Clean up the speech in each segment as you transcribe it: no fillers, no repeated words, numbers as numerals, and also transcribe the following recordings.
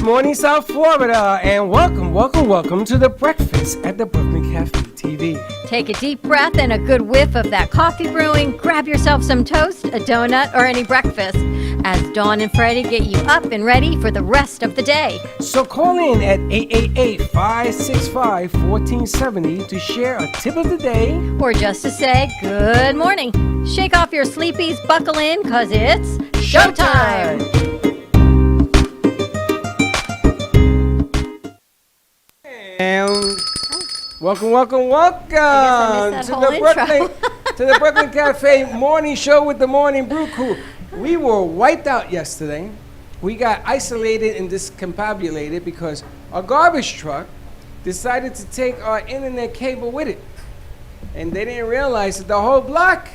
morning, South Florida, and welcome to the breakfast at the Brooklyn Cafe TV. Take a deep breath and a good whiff of that coffee brewing. Grab yourself some toast, a donut, or any breakfast as Dawn and Freddie get you up and ready for the rest of the day. So call in at 888-565-1470 to share a tip of the day. Or just to say good morning. Shake off your sleepies, buckle in, because it's showtime. And welcome to the Brooklyn Cafe morning show with the Morning Brew Crew. We were wiped out yesterday. We got isolated and discombobulated because our garbage truck decided to take our internet cable with it. And they didn't realize that the whole block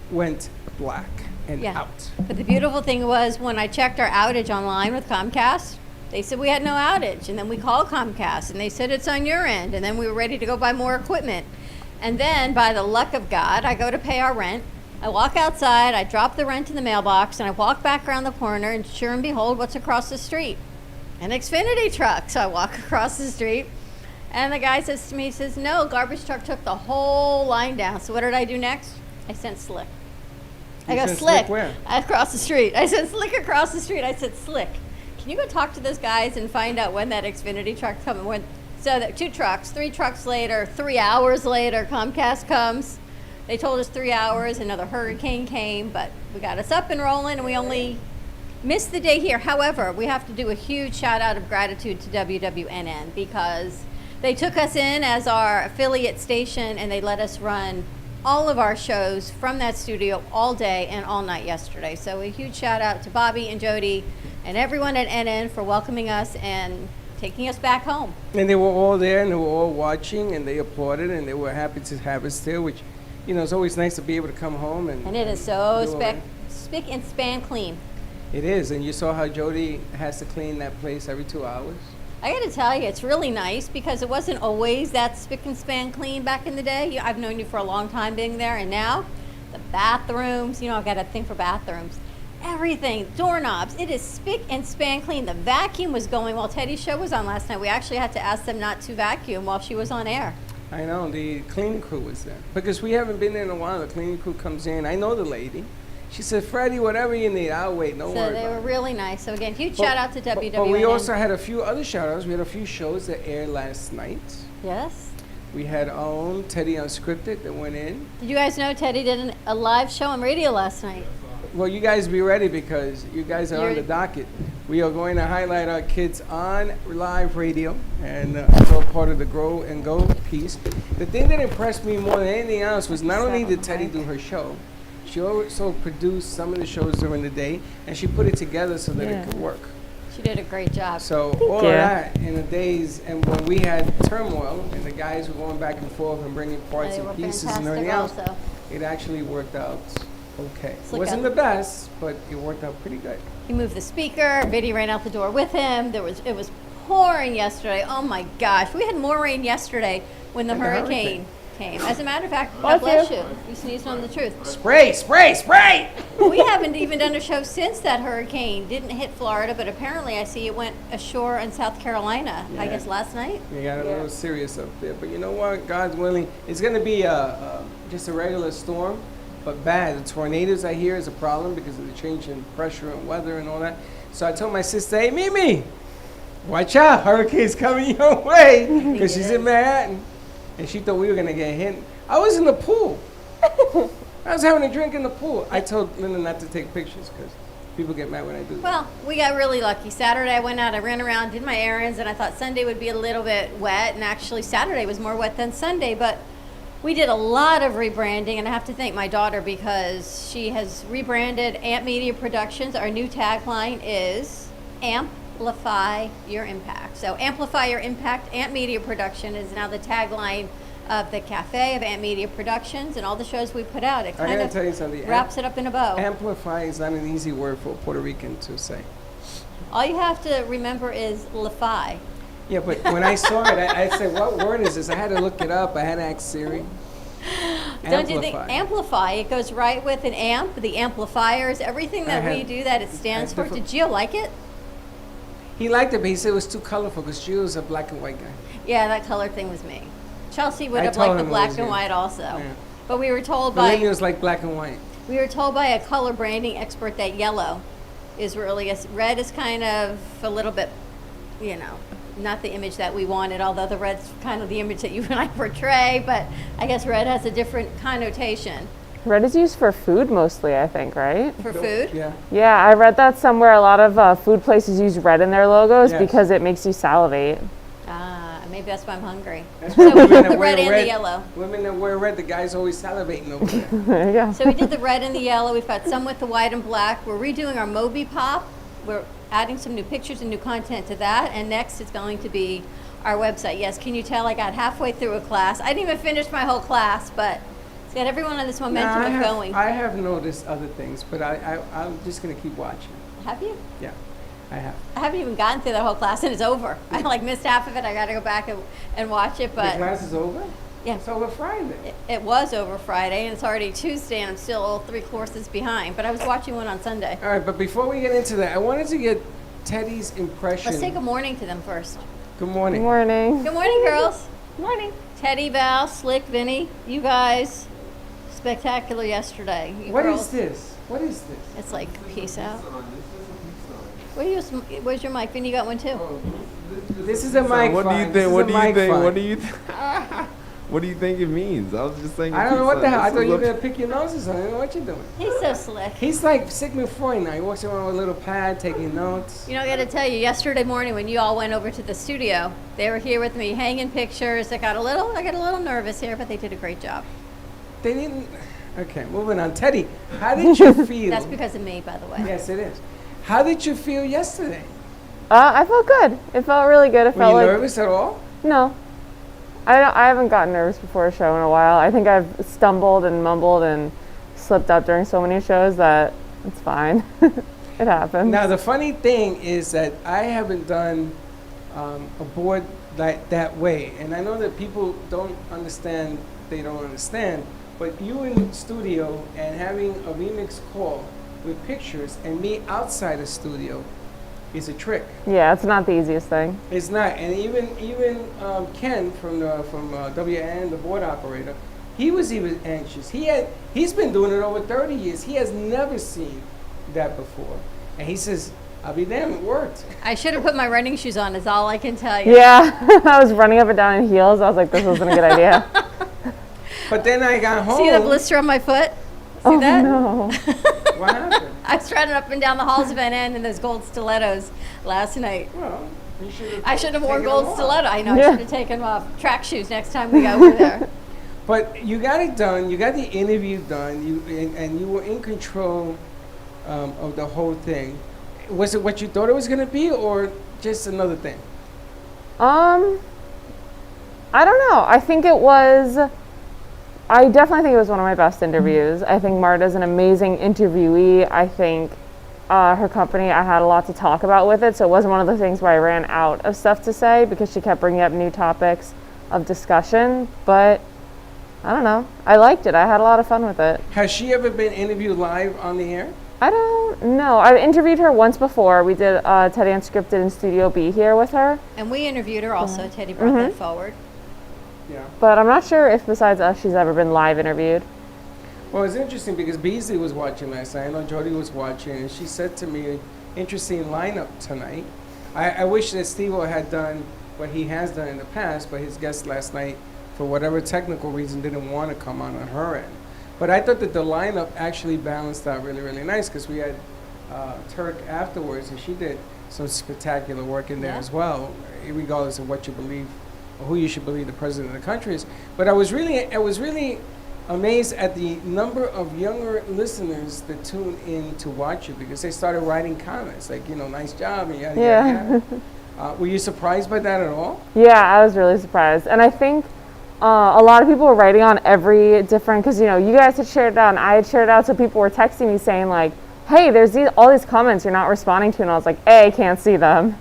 went black and out. But the beautiful thing was when I checked our outage online with Comcast, they said we had no outage. And then we called Comcast and they said it's on your end. And then we were ready to go buy more equipment. And then by the luck of God, I go to pay our rent. I walk outside, I drop the rent in the mailbox, and I walk back around the corner, and sure and behold, what's across the street? An Xfinity truck. So I walk across the street, and the guy says to me, he says, no, garbage truck took the whole line down. So what did I do next? I sent Slick. I go, Slick. Where? Across the street. I sent Slick across the street. I said, Slick, can you go talk to those guys and find out when that Xfinity truck's coming? So that 2 trucks, 3 trucks later, 3 hours later, Comcast comes. They told us 3 hours, another hurricane came, but we got us up and rolling, and we only missed the day here. However, we have to do a huge shout out of gratitude to WWNN because they took us in as our affiliate station, and they let us run all of our shows from that studio all day and all night yesterday. So a huge shout out to Bobby and Jody and everyone at NN for welcoming us and taking us back home. And they were all there, and they were all watching, and they applauded, and they were happy to have us there, which, you know, it's always nice to be able to come home. And it is so spick and span clean. It is, and you saw how Jody has to clean that place every 2 hours. I got to tell you, it's really nice because it wasn't always that spick and span clean back in the day. I've known you for a long time being there, and now the bathrooms, you know, I've got a thing for bathrooms. Everything, doorknobs, it is spick and span clean. The vacuum was going while Teddy's show was on last night. We actually had to ask them not to vacuum while she was on air. I know, the cleaning crew was there. Because we haven't been there in a while. The cleaning crew comes in. I know the lady. She said, Freddie, whatever you need, I'll wait. Don't worry. So they were really nice. So again, huge shout out to WWNN. But we also had a few other shout outs. We had a few shows that aired last night. Yes. We had our own Teddy Unscripted that went in. Did you guys know Teddy did a live show on radio last night? Well, you guys be ready because you guys are on the docket. We are going to highlight our kids on live radio, and it's all part of the Grow and Go piece. The thing that impressed me more than anything else was not only did Teddy do her show, she also produced some of the shows during the day, and she put it together so that it could work. She did a great job. So all of that in the days, and when we had turmoil, and the guys were going back and forth and bringing parts and pieces and everything else, it actually worked out okay. It wasn't the best, but it worked out pretty good. He moved the speaker. Biddy ran out the door with him. It was pouring yesterday. Oh my gosh, we had more rain yesterday when the hurricane came. As a matter of fact, God bless you. You sneezed on the truth. Spray! We haven't even done a show since that hurricane didn't hit Florida, but apparently I see it went ashore in South Carolina. I guess last night. We got a little serious up there, but you know what? God's willing. It's going to be just a regular storm. But bad. The tornadoes, I hear, is a problem because of the change in pressure and weather and all that. So I told my sister, hey, Mimi, watch out. Hurricane's coming your way. Because she's in Manhattan. And she thought we were going to get hit. I was in the pool. I was having a drink in the pool. I told Linda not to take pictures because people get mad when I do that. Well, we got really lucky. Saturday I went out, I ran around, did my errands, and I thought Sunday would be a little bit wet. And actually Saturday was more wet than Sunday. But we did a lot of rebranding, and I have to thank my daughter because she has rebranded Amp Media Productions. Our new tagline is Amplify Your Impact. So Amplify Your Impact, Amp Media Production is now the tagline of the cafe of Amp Media Productions and all the shows we put out. It kind of wraps it up in a bow. Amplify is not an easy word for a Puerto Rican to say. All you have to remember is LaFi. Yeah, but when I saw it, I said, what word is this? I had to look it up. I had to ask Siri. Don't you think amplify? It goes right with an amp, the amplifiers, everything that we do that it stands for. Did you like it? He liked it, but he said it was too colorful because Gio's a black and white guy. Yeah, that color thing was me. Chelsea would I have told liked the him it black was and you. white also. Yeah. But we were told by Millennials like black and white. a color branding expert that yellow is really red is kind of a little bit, you know, not the image that we wanted, although the red's kind of the image that you and I portray, but I guess red has a different connotation Red is used for food mostly, I think, right? for food. Yeah. Yeah, I read that somewhere. A lot of food places use red in their logos Yes. because it makes you salivate. Ah, maybe that's why I'm hungry. That's So why we women did that the wear red and the yellow. Women that wear red, the guys always salivating over there. There you go. So we did the red and the yellow. We've got some with the white and black. We're redoing our Moby Pop. We're adding some new pictures and new content to that. And next is going to be our website. Yes, can you tell I got halfway through a class? I didn't even finish my whole class, but it's got everyone on this momentum of going. I have noticed other things, but I'm just going to keep watching. Have you? Yeah, I have. I haven't even gotten through the whole class and it's over. I like missed half of it. I got to go back and watch it, The but class is over? yeah. It's over Friday. It was over Friday and it's already Tuesday and I'm still 3 courses behind, but I was watching one on Sunday. All right, but before we get into that, I wanted to get Teddy's impression. Let's say good morning to them first. Good Good morning. morning. Good morning, girls. Morning. Teddy, Val, Slick, Vinny, you guys, spectacular yesterday. You What girls, is this? What is this? It's like peace out. Where's your mic? Vinny, you got one too. This is a mic. What do you phone. think? This is What a do you mic think? phone. What do you? What do you think it means? I was just saying. I don't know what the hell. I This thought is you were a- going to pick your nose or something. I don't know what you're doing. He's so slick. He's like Sigmund Freud now. He walks around with a little pad taking notes. You know, I got to tell you, yesterday morning when you all went over to the studio, they were here with me hanging pictures. I got a little nervous here, but they did a great job. They didn't. Okay, moving on. Teddy, how did you feel? That's because of me, by the way. Yes, it is. How did you feel yesterday? I felt good. It felt really good. It Were felt you like nervous at all? no. I haven't gotten nervous before a show in a while. I think I've stumbled and mumbled and slipped up during so many shows that it's fine. It happens. Now, the funny thing is that I haven't done a board that way. And I know that people don't understand, they don't understand, but you in studio and having a remix call with pictures and me outside the studio is a trick. Yeah, it's not the easiest thing. It's not, and even Ken from WN, the board operator, he was even anxious. He's been doing it over 30 years. He has never seen that before, and he says, "I'll be damned, it worked." I should have put my running shoes on, is all I can tell you. Yeah, I was running up and down in heels. I was like, this wasn't a good idea. But then I got home. See the blister on my foot? See Oh that? no. What happened? I was running up and down the halls of NN in those gold stilettos last night. Well, you should. I should have worn taken gold them off. stiletto. I know I Yeah. should have taken them off. Track shoes next time we go over there. But you got it done. You got the interview done. And you were in control of the whole thing. Was it what you thought it was going to be, or just another thing? I don't know. I definitely think it was one of my best interviews. I think Marta's an amazing interviewee. I think her company, I had a lot to talk about with it, so it wasn't one of the things where I ran out of stuff to say because she kept bringing up new topics of discussion. But I don't know. I liked it. I had a lot of fun with it. Has she ever been interviewed live on the air? I don't know. I've interviewed her once before. We did Teddy Unscripted in Studio B here with her. And we interviewed her also. Teddy brought that forward. Yeah. But I'm not sure if besides us she's ever been live interviewed. Well, it's interesting because Beasley was watching last night. I know Jody was watching, and she said to me, interesting lineup tonight. I wish that Steve-O had done what he has done in the past, but his guest last night, for whatever technical reason, didn't want to come on her end. But I thought that the lineup actually balanced out really, really nice because we had Turk afterwards, and she did some spectacular work in there Yeah. as well, regardless of what you believe or who you should believe the president of the country is. But I was really amazed at the number of younger listeners that tune in to watch it because they started writing comments like, nice job, and yada, Yeah. yada, yada. Were you surprised by that at all? Yeah, I was really surprised. And I think a lot of people were writing on every different, because, you guys had shared it out and I had shared it out, so people were texting me saying like, hey, there's all these comments you're not responding to, and I was like, A, I can't see them.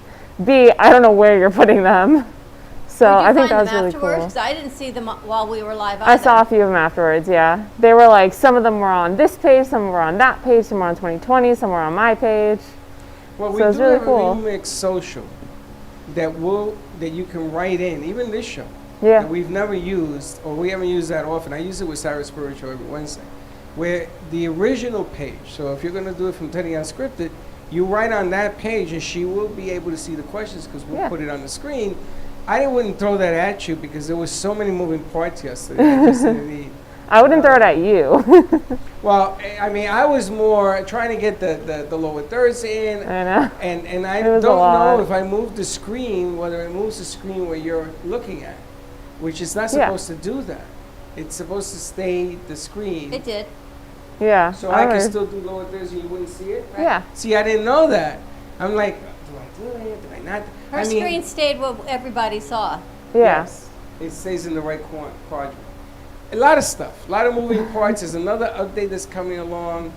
B, I don't know where you're putting them. So Did you I think find that was them really afterwards? cool. 'Cause I didn't see them while we were live I saw a either. few of them afterwards, yeah. They were like, some of them were on this page, some were on that page, some were on 2020, some were on my page. Well, we So it's do really have cool. a Remix Social. that you can write in, even this show, Yeah. that we've never used, or we haven't used that often. I use it with Sarah Spiritual every Wednesday, where the original page, so if you're going to do it from Teddy Unscripted, you write on that page and she will be able to see the questions because we'll Yeah. put it on the screen. I wouldn't throw that at you because there was so many moving parts yesterday. I just didn't need. I wouldn't throw it at you. Well, I mean, I was more trying to get the lower thirds in, I know. and I It don't was a know lot. if I move the screen, whether it moves the screen where you're looking at, which is not Yeah. supposed to do that. It's supposed to stay the screen. It did. Yeah. So I can was- still do lower thirds and you wouldn't see it? Right? Yeah. See, I didn't know that. I'm like, do I do it? Do I not? Her I mean, screen stayed what everybody saw. Yeah. yes, it stays in the right quadrant. A lot of stuff, a lot of moving parts. There's another update that's coming along.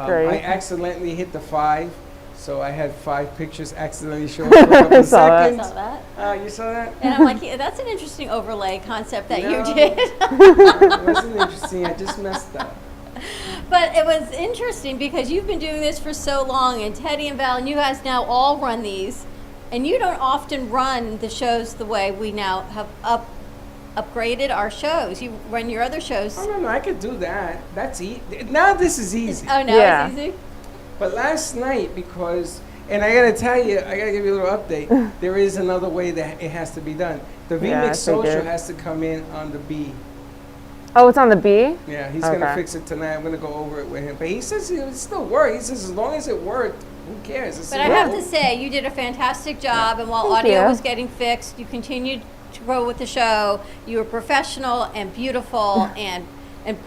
Great. I accidentally hit the 5, so I had 5 pictures accidentally showing for a couple of Saw that. I seconds. saw that. You saw that? And I'm like, yeah, that's an interesting overlay concept that No. you did. It wasn't interesting. I just messed up. But it was interesting because you've been doing this for so long, and Teddy and Val and you guys now all run these, and you don't often run the shows the way we now have upgraded our shows. You run your other shows. Oh, no, I could do that. That's easy. Now this is easy. Oh no, Yeah. it's easy. But last night, because, and I gotta tell you, I gotta give you a little update. There is another way that it has to be done. The Yeah, I VMix Social figured. has to come in on the B. Oh, it's on the B? Yeah, he's gonna Okay. fix it tonight. I'm gonna go over it with him. But he says it still works. He says as long as it worked, who cares? It's But I still have to working. say, you did a fantastic job, and while Thank audio you. was getting fixed, you continued to grow with the show. You were professional and beautiful and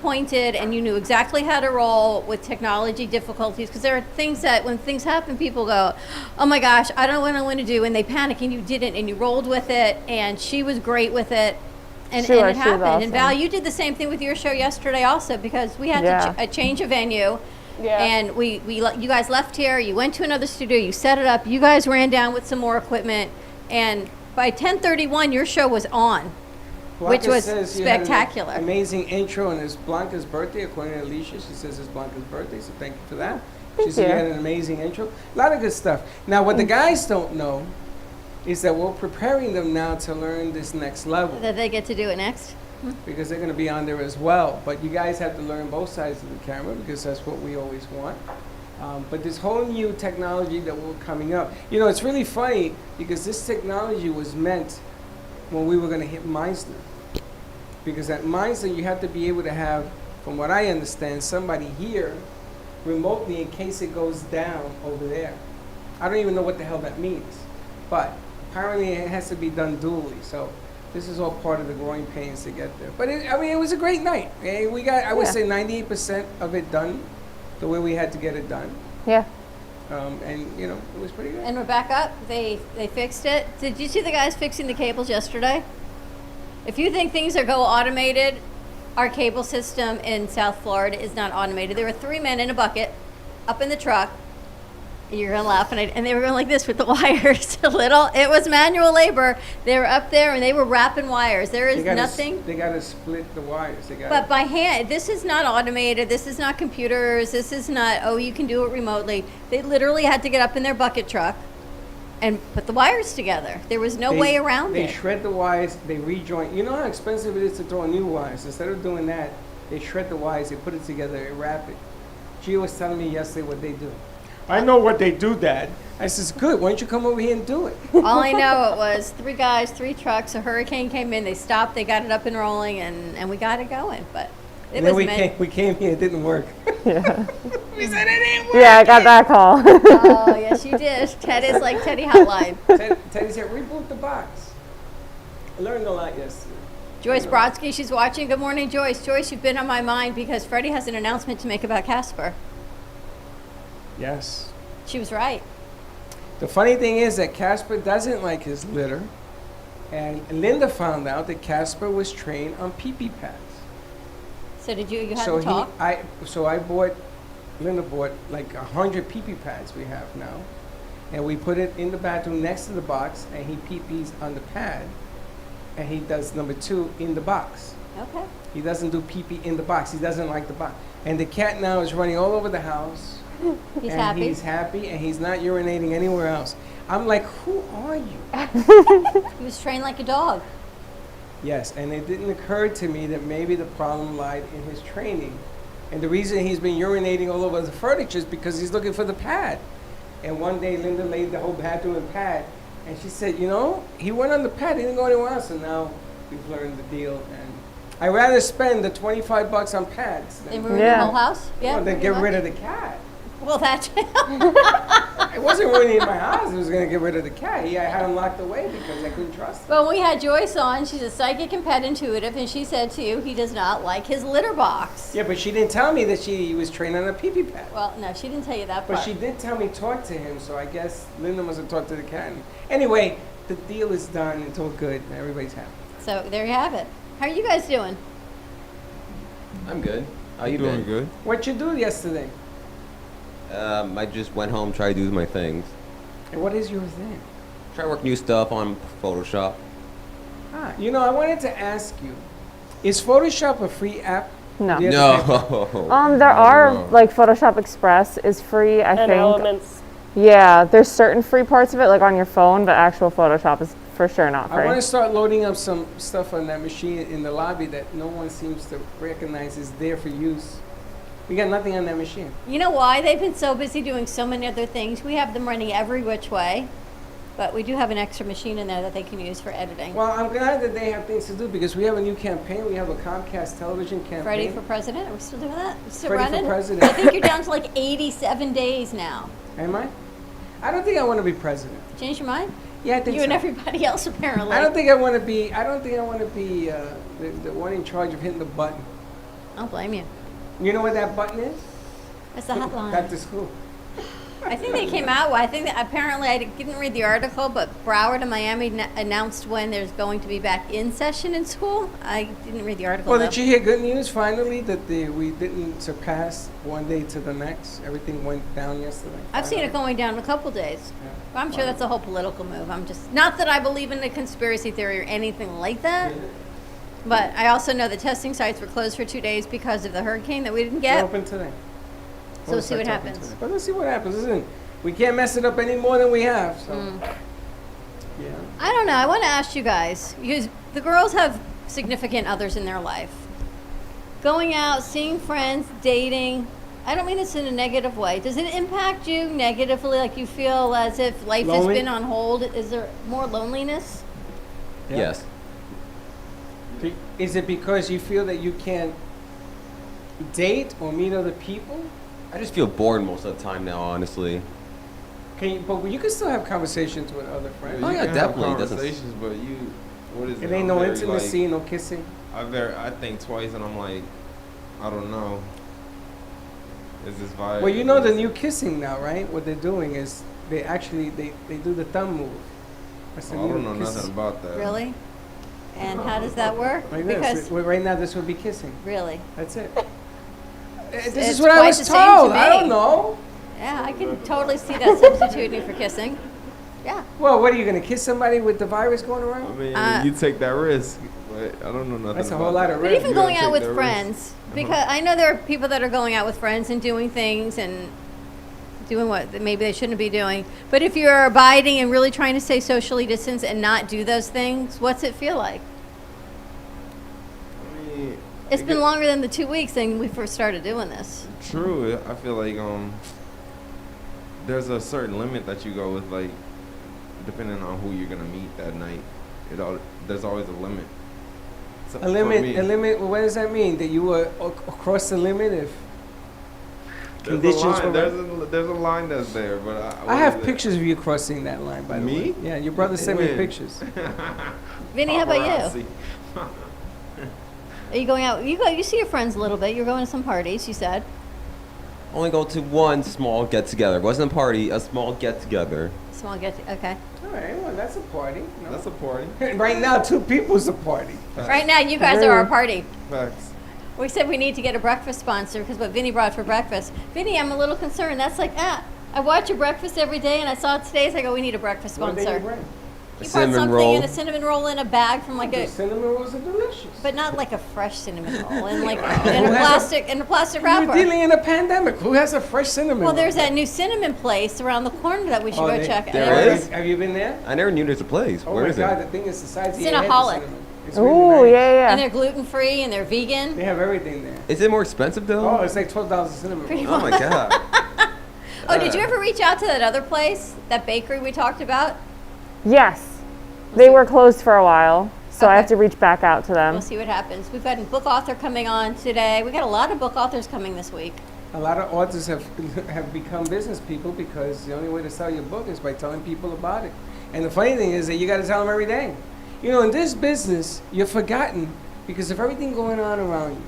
pointed, and you knew exactly how to roll with technology difficulties. Because there are things that, when things happen, people go, "Oh my gosh, I don't know what I want to do," and they panic, and you didn't, and you rolled with it. And she was great with it. And, She and was, it she was happened. And Val, awesome. you did the same thing with your show yesterday, also, because we had Yeah. a change of venue. Yeah. And you guys left here, you went to another studio, you set it up, you guys ran down with some more equipment, and by 10:31 your show was on. Blanca which was says you had an spectacular. amazing intro, and it's Blanca's birthday, according to Alicia. She says it's Blanca's birthday, so thank you for that. Thank She said you you. had an amazing intro. A lot of good stuff. Now, what the guys don't know is that we're preparing them now to learn this next level, That they get to do it next. because they're going to be on there as well. But you guys have to learn both sides of the camera, because that's what we always want. But this whole new technology that we're coming up, you know, it's really funny because this technology was meant when we were going to hit Meisner. Because at Meisner, you have to be able to have, from what I understand, somebody here remotely in case it goes down over there. I don't even know what the hell that means. But apparently it has to be done dually. So this is all part of the growing pains to get there. But it was a great night. We got, I would Yeah. say 98% of it done the way we had to get it done. Yeah. And, you know, it was pretty good. And we're back up. They fixed it. Did you see the guys fixing the cables yesterday? If you think things are go automated, our cable system in South Florida is not automated. There were 3 men in a bucket up in the truck. You're gonna laugh, and they were going like this with the wires a little. It was manual labor. They were up there and they were wrapping wires. There is nothing. They got to split the wires. They got. But by hand, this is not automated. This is not computers. This is not, oh, you can do it remotely. They literally had to get up in their bucket truck and put the wires together. There was no way around They it. shred the wires, they rejoin. You know how expensive it is to throw new wires? Instead of doing that, they shred the wires, they put it together, they wrap it. Gio was telling me yesterday what they do. I know what they do, Dad. I says, good, why don't you come over here and do it? All I know it was 3 guys, 3 trucks, a hurricane came in, they stopped, they got it up and rolling, and we got it going. But it And then was we came here, it didn't work. Yeah. We said it didn't work. Yeah, I got that call. Oh, yes, you did. Ted is like Teddy Hotline. Teddy said, reboot the box. I learned a lot yesterday. Joyce Brodsky, she's watching. Good morning, Joyce. Joyce, you've been on my mind because Freddie has an announcement to make about Casper. Yes. She was right. The funny thing is that Casper doesn't like his litter. And Linda found out that Casper was trained on pee-pee pads. So did you had So to talk? Linda bought like 100 pee-pee pads we have now. And we put it in the bathroom next to the box, and he pee-pees on the pad. And he does number 2 in the box. Okay. He doesn't do pee-pee in the box. He doesn't like the box. And the cat now is running all over the house. He's and happy. He's happy, and he's not urinating anywhere else. I'm like, who are you? He was trained like a dog. Yes, and it didn't occur to me that maybe the problem lied in his training. And the reason he's been urinating all over the furniture is because he's looking for the pad. And one day Linda laid the whole bathroom in pad, and she said, you know, he went on the pad, he didn't go anywhere else, and now we've learned the deal. And I'd rather spend the $25 on pads They than, ruined Yeah. the whole house. Yeah. than pretty get much. rid of the cat. Well, that. It wasn't ruining my house, it was going to get rid of the cat. I had him locked away because I couldn't trust him. Well, we had Joyce on. She's a psychic and pet intuitive, and she said to you he does not like his litter box. Yeah, but she didn't tell me that she was trained on a pee-pee pad. Well, no, she didn't tell you that But part. she did tell me talk to him, so I guess Linda must have talked to the cat. Anyway, the deal is done. It's all good. Everybody's happy. So there you have it. How are you guys doing? I'm good. How you Doing been? good. What you do yesterday? I just went home, tried to do my things. And what is your thing? Try to work new stuff on Photoshop. You know, I wanted to ask you, is Photoshop a free app? No. Do you have to pay for it? No. There are No. like Photoshop Express is free, I And think. Elements. Yeah, there's certain free parts of it like on your phone, but actual Photoshop is for sure not I want free. to start loading up some stuff on that machine in the lobby that no one seems to recognize is there for use. We got nothing on that machine. You know why? They've been so busy doing so many other things. We have them running every which way, but we do have an extra machine in there that they can use for editing. Well, I'm glad that they have things to do because we have a new campaign. We have a Comcast television campaign. Freddie for president? Are we still doing that? We still Freddie for running? president. I think you're down to like 87 days now. Am I? I don't think I want to be president. Change your mind? Yeah, I think You so. and everybody else apparently. I don't think I want to be. I don't think I want to be the one in charge of hitting the button. I don't blame you. You know what that button is? It's the hotline. Back to school. I think they came out. I think that apparently I didn't read the article, but Broward and Miami announced when there's going to be back in session in school. I didn't read the article. Well, though. did you hear good news finally that we didn't surpass one day to the next? Everything went down yesterday. I've seen it going down in a couple days. Yeah. I'm sure that's a whole political move. I'm just not that I believe in a conspiracy theory or anything like that. But I also know the testing sites were closed for 2 days because of the hurricane that we didn't They're get. open today. So we'll see what Website's open happens. today. But let's see what happens. Listen, we can't mess it up any more than we have. So, Mm. yeah. I don't know. I want to ask you guys because the girls have significant others in their life. Going out, seeing friends, dating. I don't mean this in a negative way. Does it impact you negatively? Like you feel as if life has Lonely? been on hold? Is there more loneliness? Yeah. Yes. Is it because you feel that you can't date or meet other people? I just feel bored most of the time now, honestly. But you can still have conversations with other friends. Oh, You yeah, can definitely, have doesn't- conversations, but what is it? It ain't I'm no very, intimacy, no kissing. I think twice, and I'm like, I don't know. Is this vibe? Well, you know the new kissing now, right? What they're doing is they actually they do the thumb move. That's the Oh, I new don't know kiss. nothing about that. Really? And how does that work? Like Because this. Right now, this would be kissing. really, That's it. This it's is what I quite was the same to told. I me. don't know. yeah, I can totally see that substituting for kissing. Yeah. Well, what are you gonna kiss somebody with the virus going I around? mean, you take that risk, but I don't know nothing. That's a about whole lot that. of But risk. even You gotta going out take with that risk. friends, because I know there are people that are going out with friends and doing things and doing what maybe they shouldn't be doing. But if you're abiding and really trying to stay socially distanced and not do those things, what's it feel like? I mean, It's been longer than the 2 weeks when we first started doing this. True. I feel like there's a certain limit that you go with, like depending on who you're gonna meet that night. There's always a limit. So, A for limit. me, A limit. What does that mean? That you were across the limit if There's conditions a line, were. there's a line that's there, but I what have is it? pictures of you crossing that line. By the Me? way. Yeah, your brother sent me When? pictures. Vinny, how about you? Paparazzi. Are you going out? You see your friends a little bit. You're going to some parties, you said. Only go to one small get together. It wasn't a party, a small get together. Small get okay. All right, well, that's a party. No? That's a party. Right now, two people's a party. Right now, you guys are our party. Facts. We said we need to get a breakfast sponsor because what Vinny brought for breakfast. Vinny, I'm a little concerned. That's like, I watch your breakfast every day and I saw it today. So I go, we need a breakfast What did they sponsor. bring? He brought cinnamon something roll. in a cinnamon roll in a bag from like The a, cinnamon rolls are delicious. but not like a fresh cinnamon roll, in like in a plastic You're wrapper. dealing in a pandemic. Who has a fresh cinnamon Well, roll? there's that new cinnamon place around the corner that we should Oh, go they- check. there out. is? Have you been there? I never knew there's a place. Oh Where my is God, it? the thing is the size of It's your in a head, the Hollick. cinnamon. It's really Ooh, nice. yeah, And yeah. they're gluten free and they're vegan. They have everything there. Is it more expensive though? Oh, it's like $12 a cinnamon Pretty roll. Oh my god. Oh, did you ever reach out to that other place, that bakery we talked about? Yes. They were closed for a while, so I Okay. have to reach back out to them. We'll see what happens. We've got a book author coming on today. We got a lot of book authors coming this week. A lot of authors have become business people because the only way to sell your book is by telling people about it. And the funny thing is that you got to tell them every day. You know, in this business, you're forgotten because of everything going on around you.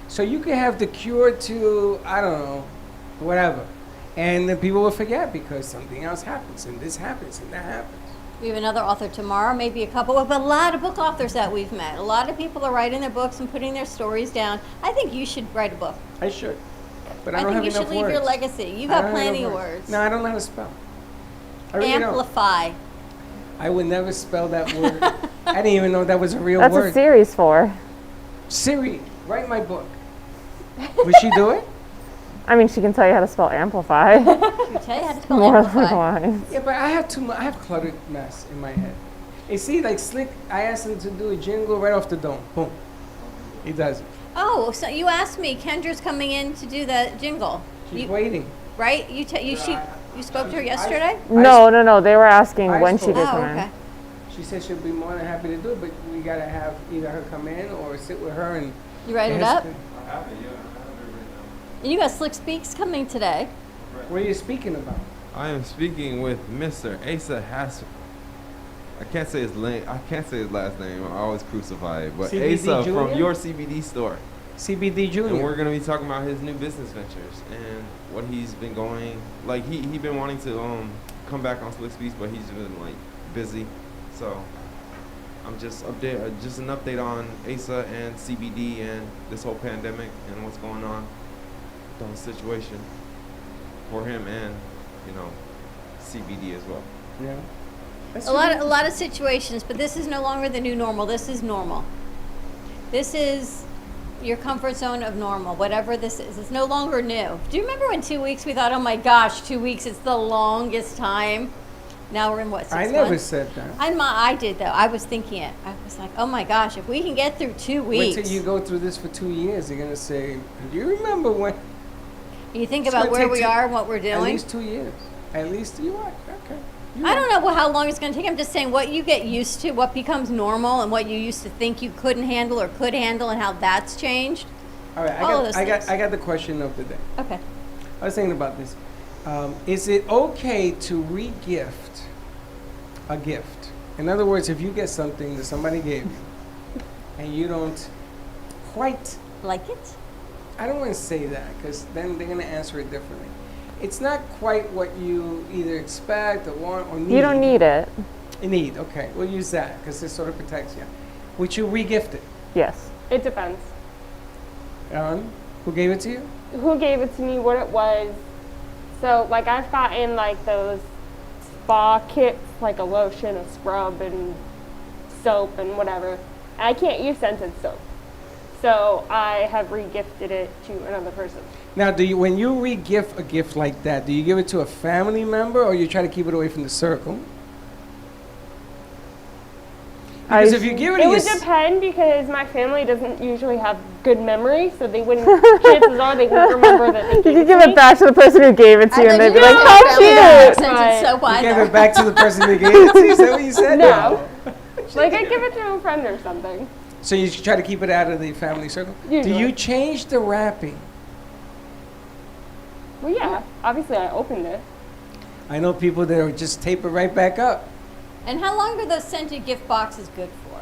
So you could have the cure to, I don't know, whatever. And then people will forget because something else happens and this happens and that happens. We have another author tomorrow, maybe a couple, but a lot of book authors that we've met. A lot of people are writing their books and putting their stories down. I think you should write a book. I should. But I I don't think have you enough should leave words. your legacy. You I got don't have plenty enough of words. No, I don't know how to spell. I really don't. Amplify. I would never spell that word. I didn't even know that was a real That's word. a series for. Siri, write my book. Would she do it? I mean, she can tell you how to spell amplify. I tell you how to spell More along the amplify. lines. Yeah, but I have too much. I have cluttered mess in my head. You see, like Slick, I asked him to do a jingle right off the dome. Boom. He does it. Oh, so you asked me, Kendra's coming in to do the jingle. She's You, waiting. right? You spoke to her yesterday? No. They were asking I when she spoke- could Oh, come okay. in. She said she'll be more than happy to do it, but we gotta have either her come in or sit with her and. You write it Yes. up? And you got Slick Speaks coming today. What are you speaking about? I am speaking with Mr. Asa Hass. I can't say his name. I can't say his last name. I always crucify it. But CBD Asa Junior? from Your CBD Store. CBD And Junior. we're gonna be talking about his new business ventures and what he's been going. Like he been wanting to come back on Slick Speaks, but he's been like busy. So I'm just just an update on Asa and CBD and this whole pandemic and what's going on with the whole situation for him and CBD as well. Yeah. That's A lot of situations, but this is no longer the new normal. This is normal. This is your comfort zone of normal, whatever this is. It's no longer new. Do you remember when 2 weeks we thought, oh my gosh, 2 weeks, it's the longest time? Now we're in what, 6 I months? never said that. I did though. I was thinking it. I was like, oh my gosh, if we can get through 2 weeks. Wait till you go through this for 2 years. You're gonna say, "Do you remember when?" You think It's about gonna where take we two- are and what we're At doing. least 2 years. At least you are okay. I don't know how long it's going to take. I'm just saying what you get used to, what becomes normal, and what you used to think you couldn't handle or could handle, and how that's changed. All right, all of those I things. got the question of the day. Okay. I was thinking about this. Is it okay to re-gift a gift? In other words, if you get something that somebody gave you and you don't quite, Like it? I don't want to say that because then they're going to answer it differently. It's not quite what you either expect or want or need. You don't need it. You need, okay. We'll use that because it sort of protects you. Would you re-gift it? Yes. It depends. Who gave it to you? Who gave it to me, what it was. So, like, I've gotten, like, those spa kits, like a lotion, a scrub, and soap, and whatever. I can't use scented soap. So, I have re-gifted it to another person. Now, when you re-gift a gift like that, do you give it to a family member or you try to keep it away from the circle? Because if you give it to It would your depend because my family doesn't usually have good memory, so they wouldn't, chances are they wouldn't remember that they You gave can it give to it me. back to the person who gave it to you, and they'd be like, "How cute!" Right. So you give it back to the person that gave it to you? Is that what you said? No. Like, I'd give it to a friend or something. So you try to keep it out of the family circle? Do Usually. you change the wrapping? Well, yeah, obviously I opened it. I know people that will just tape it right back up. And how long are those scented gift boxes good for?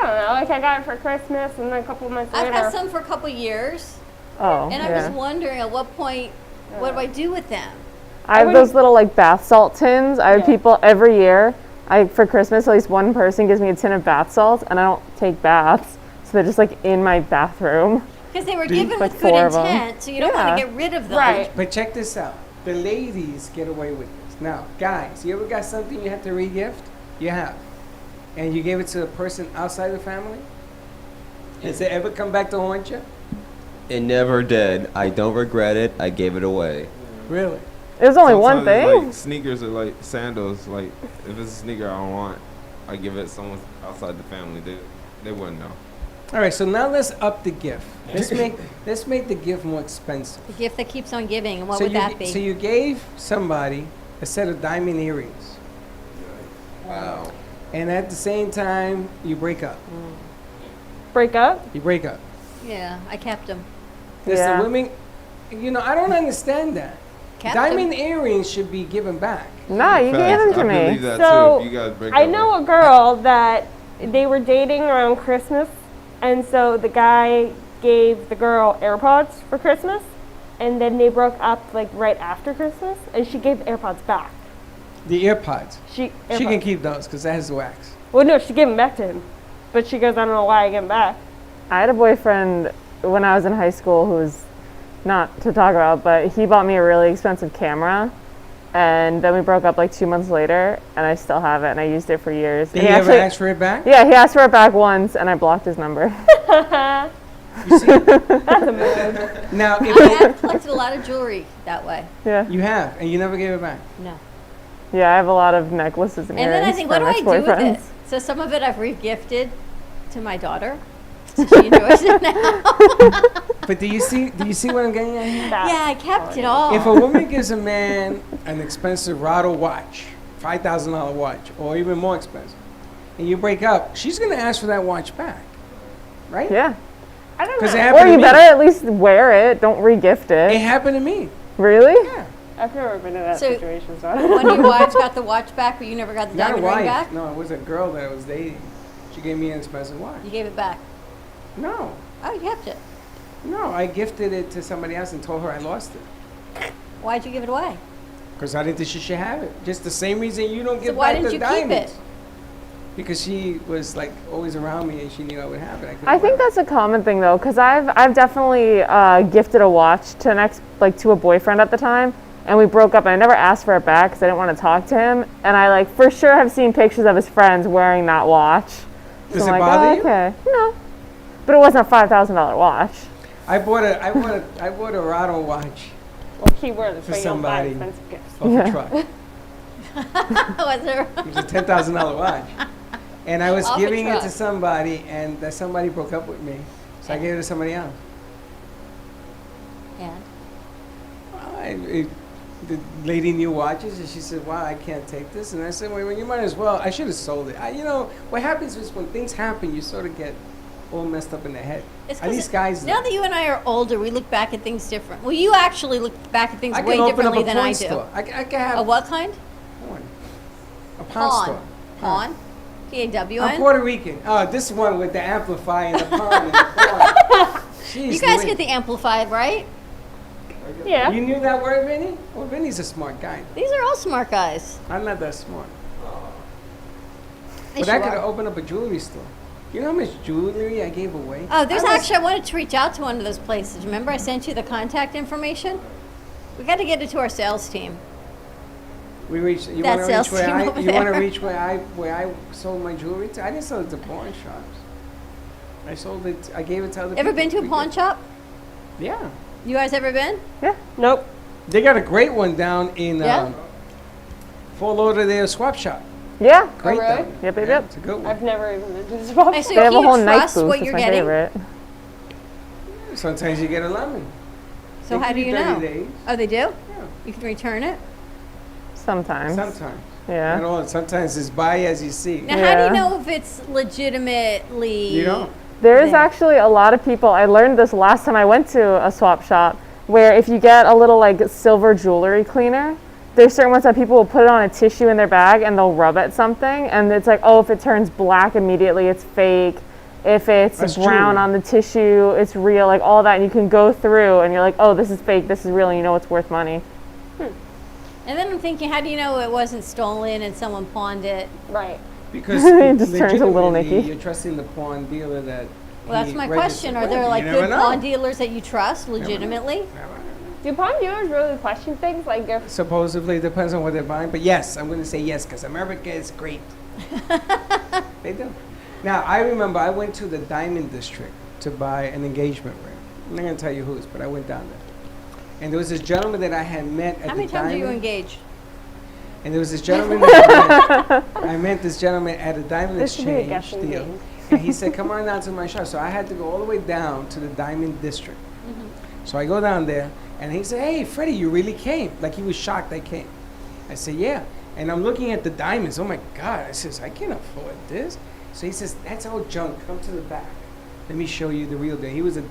I don't know, like I got it for Christmas and then a couple months I've later. had some for a couple years, Oh, and I yeah. was wondering at what point, what do I do with them? I have those little like bath salt tins. I have Yeah. people every year. For Christmas, at least one person gives me a tin of bath salts, and I don't take baths, so they're just like in my bathroom. Because they were Do you- given Like with good 4 of 'em. intent, so you don't want Yeah. to get rid of them. Right. But check this out. The ladies get away with this. Now, guys, you ever got something you have to re-gift? You have. And you gave it to a person outside the family? Has it ever come back to haunt you? It never did. I don't regret it. I gave it away. Really? It was only one Sometimes it's thing. Like sneakers or like sandals. Like if it's a sneaker I don't want, I give it to someone outside the family. They wouldn't know. All right, so now let's up the gift. Let's make the gift more expensive. The gift that keeps on giving, and what so would you, that be? So you gave somebody a set of diamond earrings, Wow. and at the same time you break up. Break up? You break up. Yeah, I kept them. Because Yeah. the women, I don't understand that. Kept Diamond them. earrings should be given back. Nah, you gave them to I believe me. that So, too. If you guys break I up, know a girl that they were dating around Christmas, and so the guy gave the girl AirPods for Christmas, and then they broke up like right after Christmas, and she gave the AirPods back. The earpods. She can AirPods. keep those because that has wax. Well, no, she gave them back to him, but she goes, I don't know why I gave them back. I had a boyfriend when I was in high school who was not to talk about, but he bought me a really expensive camera. And then we broke up like 2 months later, and I still have it, and I used it for years. Did And he ever actually- ask for it back? Yeah, he asked for it back once, and I blocked his number. You see? Now, if I have collected a lot of jewelry that way. Yeah, you have, and you never gave it back. No. yeah, I have a lot of necklaces and And earrings then I think, what from do I do with ex-boyfriends. it? So some of it I've regifted to my daughter. So she enjoys it now. But do you see what I'm getting at here? Yeah, I kept it all. If a woman gives a man an expensive Rado watch, $5,000 watch, or even more expensive, and you break up, she's gonna ask for that watch back, right? Yeah. I don't Because it know. happened Or to you me. better at least wear it. Don't regift It it. happened to me. Really? Yeah. I've never been in that So- situation, so One of your wives got the watch back, but you never got the Not a diamond ring wife. back? No, it was a girl that I was dating. She gave me an expensive watch. You gave it back. No, Oh, you kept it. no, I gifted it to somebody else and told her I lost it. Why'd you give it away? Because I didn't think she should have it. Just the same reason you don't So give why back didn't the you keep diamonds. it? Because she was like always around me and she knew I would have it. couldn't I think wear that's a common thing though, because I've definitely gifted a watch to a boyfriend at the time, and we broke up. And I never asked for it back because I didn't want to talk to him, and I like for sure have seen pictures of his friends wearing that watch. So Does I'm it like, bother oh, you? okay, no, but it wasn't a $5,000 watch. I bought a Rado watch well, keywords For why you don't buy somebody. expensive gifts. off Yeah. a truck. Was there? It was a $10,000 watch. And I was Off a giving it truck. to somebody, and that somebody broke up with me. So I gave it to somebody else. And The lady knew watches, and she said, "Wow, I can't take this." And I said, "Well, you might as well. I should have sold it." What happens is when things happen, you sort of get all messed up in the head. it's Are these 'cause guys? now that you and I are older, we look back at things different. Well, you actually look back at things I way can open up differently a than pawn I do. store. I can have A what kind? porn. A pawn store. Pawn. I'm P-A-W-N. Puerto Rican. Oh, this one with the amplifier and the pawn and the pawn. Jeez, You guys Louise. get the amplified, right? Yeah. You knew that word, Vinny? Well, Vinny's a smart guy. These are all smart guys. I'm not that smart. Yes, But I you could are. have opened up a jewelry store. You know how much jewelry I gave away? Oh, there's I was- actually, I wanted to reach out to one of those places. Remember I sent you the contact information? We got to get it to our sales team. We reached. You That want to sales reach where team I? over You want to there. reach where I sold my jewelry to? I didn't sell it to pawn shops. I sold it. I gave it to other. Ever people. been to a We pawn did- shop? Yeah, You guys ever been? Nope. they got a great one down in Yeah? Fort Lauderdale Swap Shop. Yeah. Great really? down there. Yep, yep, Yeah, yep. It's a good one. I've never even been to this swap Hey, so shop. They have a can whole you knife trust booth. what That's you're my getting? favorite. Sometimes you get a lemon. So They how do give you 30 know? days. Oh, they do? Yeah, You can return it? Sometimes. sometimes. Not Yeah. all. Sometimes it's buy as you see. Now, how do Yeah. you know if it's legitimately... You don't. There's there? actually a lot of people. I learned this last time I went to a swap shop, where if you get a little like silver jewelry cleaner, there's certain ones that people will put it on a tissue in their bag and they'll rub at something, and it's like, oh, if it turns black immediately, it's fake. If it's That's brown true. on the tissue, it's real. Like all that, and you can go through and you're like, oh, this is fake. This is real. And you know it's worth money. And then I'm thinking, how do you know it wasn't stolen and someone pawned it? Right. Because It just turns to Little legitimately, Nicky. You're trusting the pawn dealer that. Well, that's he my registered question. Are with. there You like never good know. pawn dealers that you trust legitimately? Do pawn dealers really question things? Like if Supposedly, it depends on what they're buying. But yes, I'm going to say yes because America is great. They do. Now, I remember I went to the Diamond District to buy an engagement ring. I'm not going to tell you whose, but I went down there. And there was this gentleman that I had met at How the many times are you Diamond. engaged? And there was this gentleman that I met this gentleman at a Diamond This should be a Exchange guessing deal. game. And he said, come on down to my shop. So I had to go all the way down to the Diamond District. So I go down there, and he said, hey, Freddie, you really came. Like, he was shocked I came. I said, yeah. And I'm looking at the diamonds. Oh, my God. I says, I can't afford this. So he says, that's all junk. Come to the back. Let me show you the real deal. He was a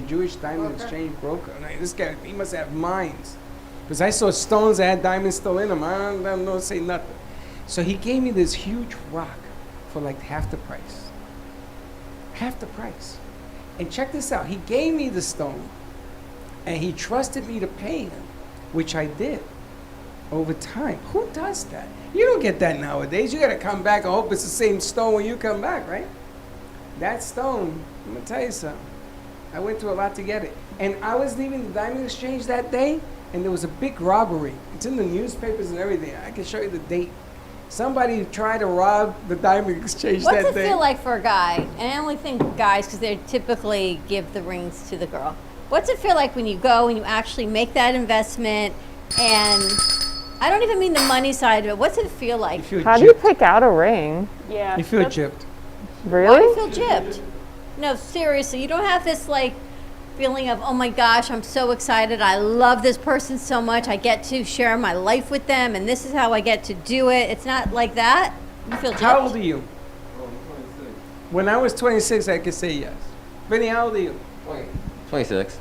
Jewish diamond exchange broker. And this guy, he must have mines. Because I saw stones that had diamonds still in them. I don't say nothing. So he gave me this huge rock for like half the price. Half the price. And check this out. He gave me the stone, and he trusted me to pay him, which I did over time. Who does that? You don't get that nowadays. You got to come back and hope it's the same stone when you come back, right? That stone, I'm going to tell you something. I went through a lot to get it. And I was leaving the Diamond Exchange that day, and there was a big robbery. It's in the newspapers and everything. I can show you the date. Somebody tried to rob the Diamond Exchange What's that it day. feel like for a guy? And I only think guys because they typically give the rings to the girl. What's it feel like when you go and you actually make that investment? And I don't even mean the money side of it. What's it feel like? You feel How do you gypped. pick out a ring? Yeah. You feel that's- gypped. Why do you Really? feel gypped? No, seriously, you don't have this like feeling of, oh my gosh, I'm so excited. I love this person so much. I get to share my life with them, and this is how I get to do it. It's not like that. You feel gypped. How old are you? Oh, I'm 26. When I was 26, I could say yes. Benny, how old are you? 26.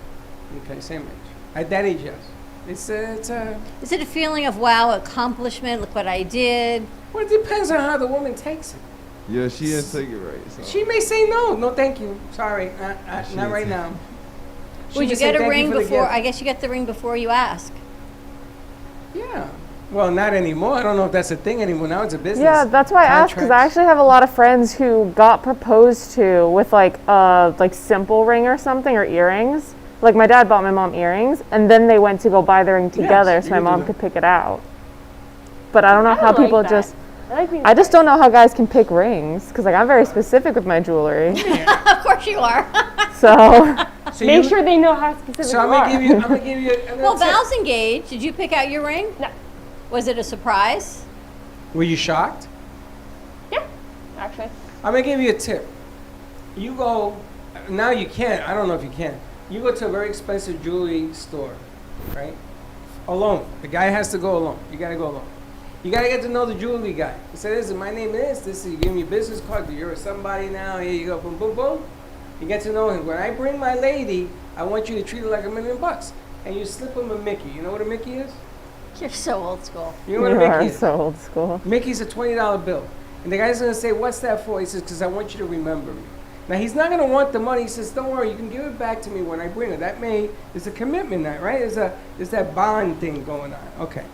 Okay, same age. At that age, yes. It's Is it a feeling of wow, accomplishment? Look what I did. well, it depends on how the woman takes it. Yeah, she didn't take it right. So. She may say no, no, thank you. Sorry, She not right didn't. now. She Would you can say get a thank ring for the before? gift. I guess you get the ring before you ask. Yeah. Well, not anymore. I don't know if that's a thing anymore. Now it's a business. Yeah, that's why I asked because I contracts. actually have a lot of friends who got proposed to with like a simple ring or something or earrings. Like my dad bought my mom earrings, and then they went to go buy the ring together Yes, so you my can do mom that. could pick it out. But I don't know I how like people that. just. I like being I just don't know how guys can pick rings because like I'm very specific with my jewelry. Of course you are. So So Make you- sure they know how specific So I'm you are. gonna give you another Well, tip. Val's engaged. Did you pick out your ring? No. Was it a surprise? Were you shocked? Yeah, actually. I'm gonna give you a tip. You go now. You can. I don't know if you can. You go to a very expensive jewelry store, right? Alone. The guy has to go alone. You gotta go alone. You gotta get to know the jewelry guy. He said, "Listen, my name is this. You give me a business card. You're somebody now. Here you go. Boom, boom, boom." You get to know him. When I bring my lady, I want you to treat her like $1 million, and you slip him a Mickey. You know what a Mickey is? You're so old school. You know what you a are Mickey is? so old school. Mickey's a $20 bill. And the guy's gonna say, what's that for? He says, because I want you to remember me. Now he's not gonna want the money. He says, don't worry, you can give it back to me when I bring it. There's a commitment now, right? There's that bond thing going on. Okay.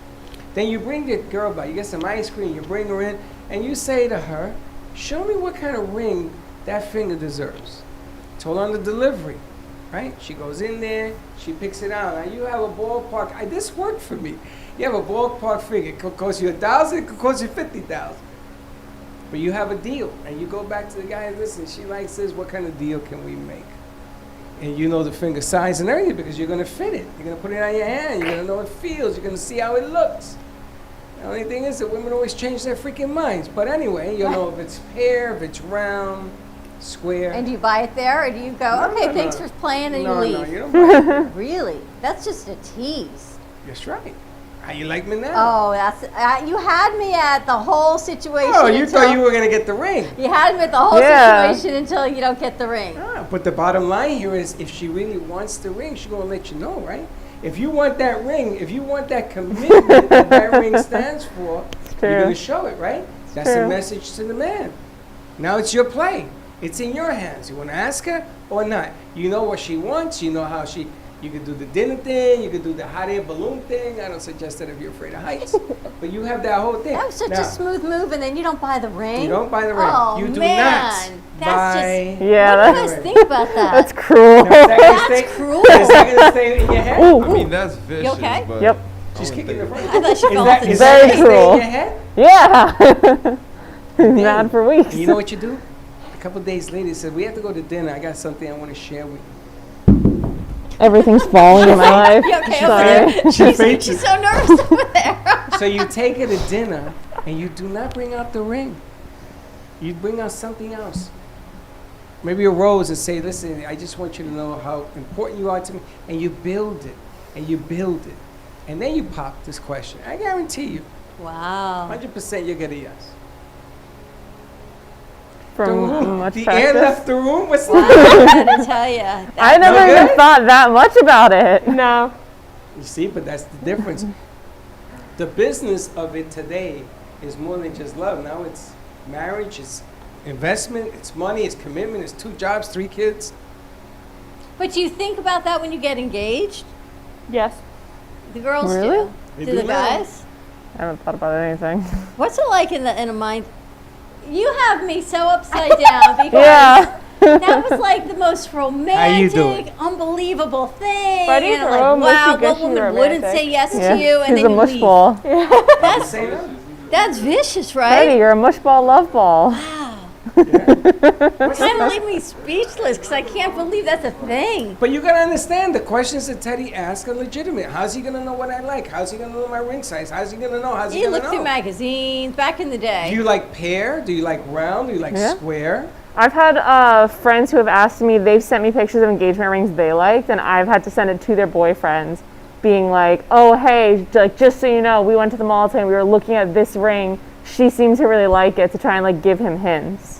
Then you bring the girl by, you get some ice cream, you bring her in, and you say to her, show me what kind of ring that finger deserves. Told her on the delivery, right? She goes in there, she picks it out. Now you have a ballpark, this worked for me. You have a ballpark figure. It could cost you $1,000, it could cost you $50,000. But you have a deal, and you go back to the guy and listen, she likes this, what kind of deal can we make? And you know the finger size and everything because you're gonna fit it. You're gonna put it on your hand, you're gonna know it feels, you're gonna see how it looks. The only thing is that women always change their freaking minds. But anyway, you'll know if it's pear, if it's round, square. And do you buy it there, or do you go, No, okay, no, thanks no. for playing, and No, you no, leave? you don't buy it. Really? That's just a tease. That's right. How you like me now? Oh, that's you had me at the whole situation. Oh, you until, thought you were gonna get the ring. You had me at the whole Yeah. situation until you don't get the ring. Ah, but the bottom line here is if she really wants the ring, she's gonna let you know, right? If you want that ring, if you want that commitment that that ring stands for, true. you're gonna show it, right? That's the true. message to the man. Now it's your play. It's in your hands. You wanna ask her or not? You know what she wants, you know how you could do the dinner thing, you could do the hot air balloon thing. I don't suggest that if you're afraid of heights. But you have that whole thing. That was such Now, a smooth move, and then you don't buy the ring. you don't buy the ring. Oh, You do man. not That's buy. Yeah, What do you that's, guys think about that? that's cruel. Now, is that gonna That's stay- cruel. Is that gonna stay in your head? Ooh, I mean, that's vicious. okay? But Yep. I She's wouldn't kicking the think front. I thought she Is fell that, off is the that Very gonna stay in cruel. your head? yeah. Mad for weeks. And you know what you do? A couple days later, he said, we have to go to dinner. I got something I want to share with you. Everything's falling in my life. You okay Sorry. over there? She's so nervous over there. So you take her to dinner, and you do not bring out the ring. You bring out something else. Maybe a rose and say, listen, I just want you to know how important you are to me. And you build it, and you build it. And then you pop this question. I guarantee you, Wow. 100% you'll get a yes. From much The air practice. left the room? What's Wow, that? I gotta tell you. I never No even good? thought that much about it. No. You see, but that's the difference. The business of it today is more than just love. Now it's marriage, it's investment, it's money, it's commitment, it's 2 jobs, 3 kids. But you think about that when you get engaged? Yes. The girls Really? do. They Do do the now. guys? I haven't thought about anything. What's it like in a mind? You have me so upside down because Yeah. that was like the most doing? romantic, unbelievable thing. Freddie's and I'm a like, wow, what mushy-gushy woman wouldn't romantic. say yes Yeah. to you? And He's then a you mush leave. ball. That's, Say that? that's vicious, Freddie, right? you're a mush ball, love ball. Wow. What's Kind of that? leave me speechless because I can't believe that's a thing. But you gotta understand the questions that Teddy asks are legitimate. How's he gonna know what I like? How's he gonna know my ring size? How's he gonna know? How's he You gonna look through know? magazines back in the day. Do you like pear? Do you like round? Do you like Yeah. square? I've had friends who have asked me, they've sent me pictures of engagement rings they liked, and I've had to send it to their boyfriends, being like, oh, hey, like, just so you know, we went to the mall today and we were looking at this ring. She seems to really like it, to try and like give him hints.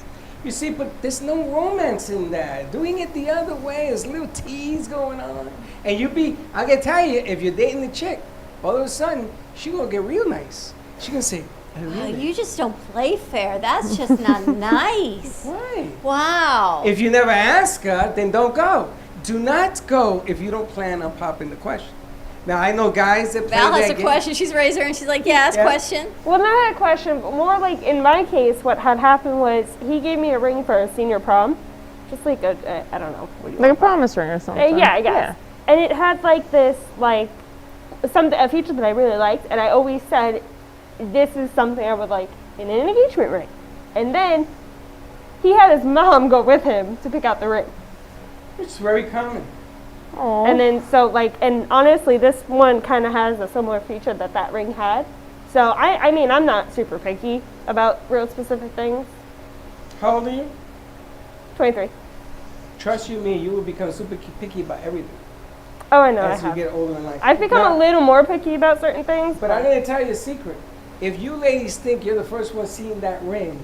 You see, but there's no romance in that. Doing it the other way, there's little tease going on. And I can tell you, if you're dating a chick, all of a sudden, she gonna get real nice. She gonna say, I Oh, really. you just don't play fair. That's just not nice. Right. Wow. If you never ask her, then don't go. Do not go if you don't plan on popping the question. Now, I know guys that play Val has that a game. question. She's raised her and she's like, yeah, ask Yeah. question. Well, not a question, but more like in my case, what had happened was he gave me a ring for a senior prom. Just like I don't know. What do you Like a want? promise ring or something. Yeah, I guess. And it had like this, like, a feature that I really liked, and I always said, this is something I would like in an engagement ring. And then he had his mom go with him to pick out the ring. It's very common. Aw. And then so like, and honestly, this one kind of has a similar feature that ring had. So I mean, I'm not super picky about real specific things. How old are you? 23. Trust you me, you will become super picky about everything Oh, I know I as you have. get older in life. I've become Now, a little more picky about certain things. But I'm going to tell you a secret. If you ladies think you're the first one seeing that ring,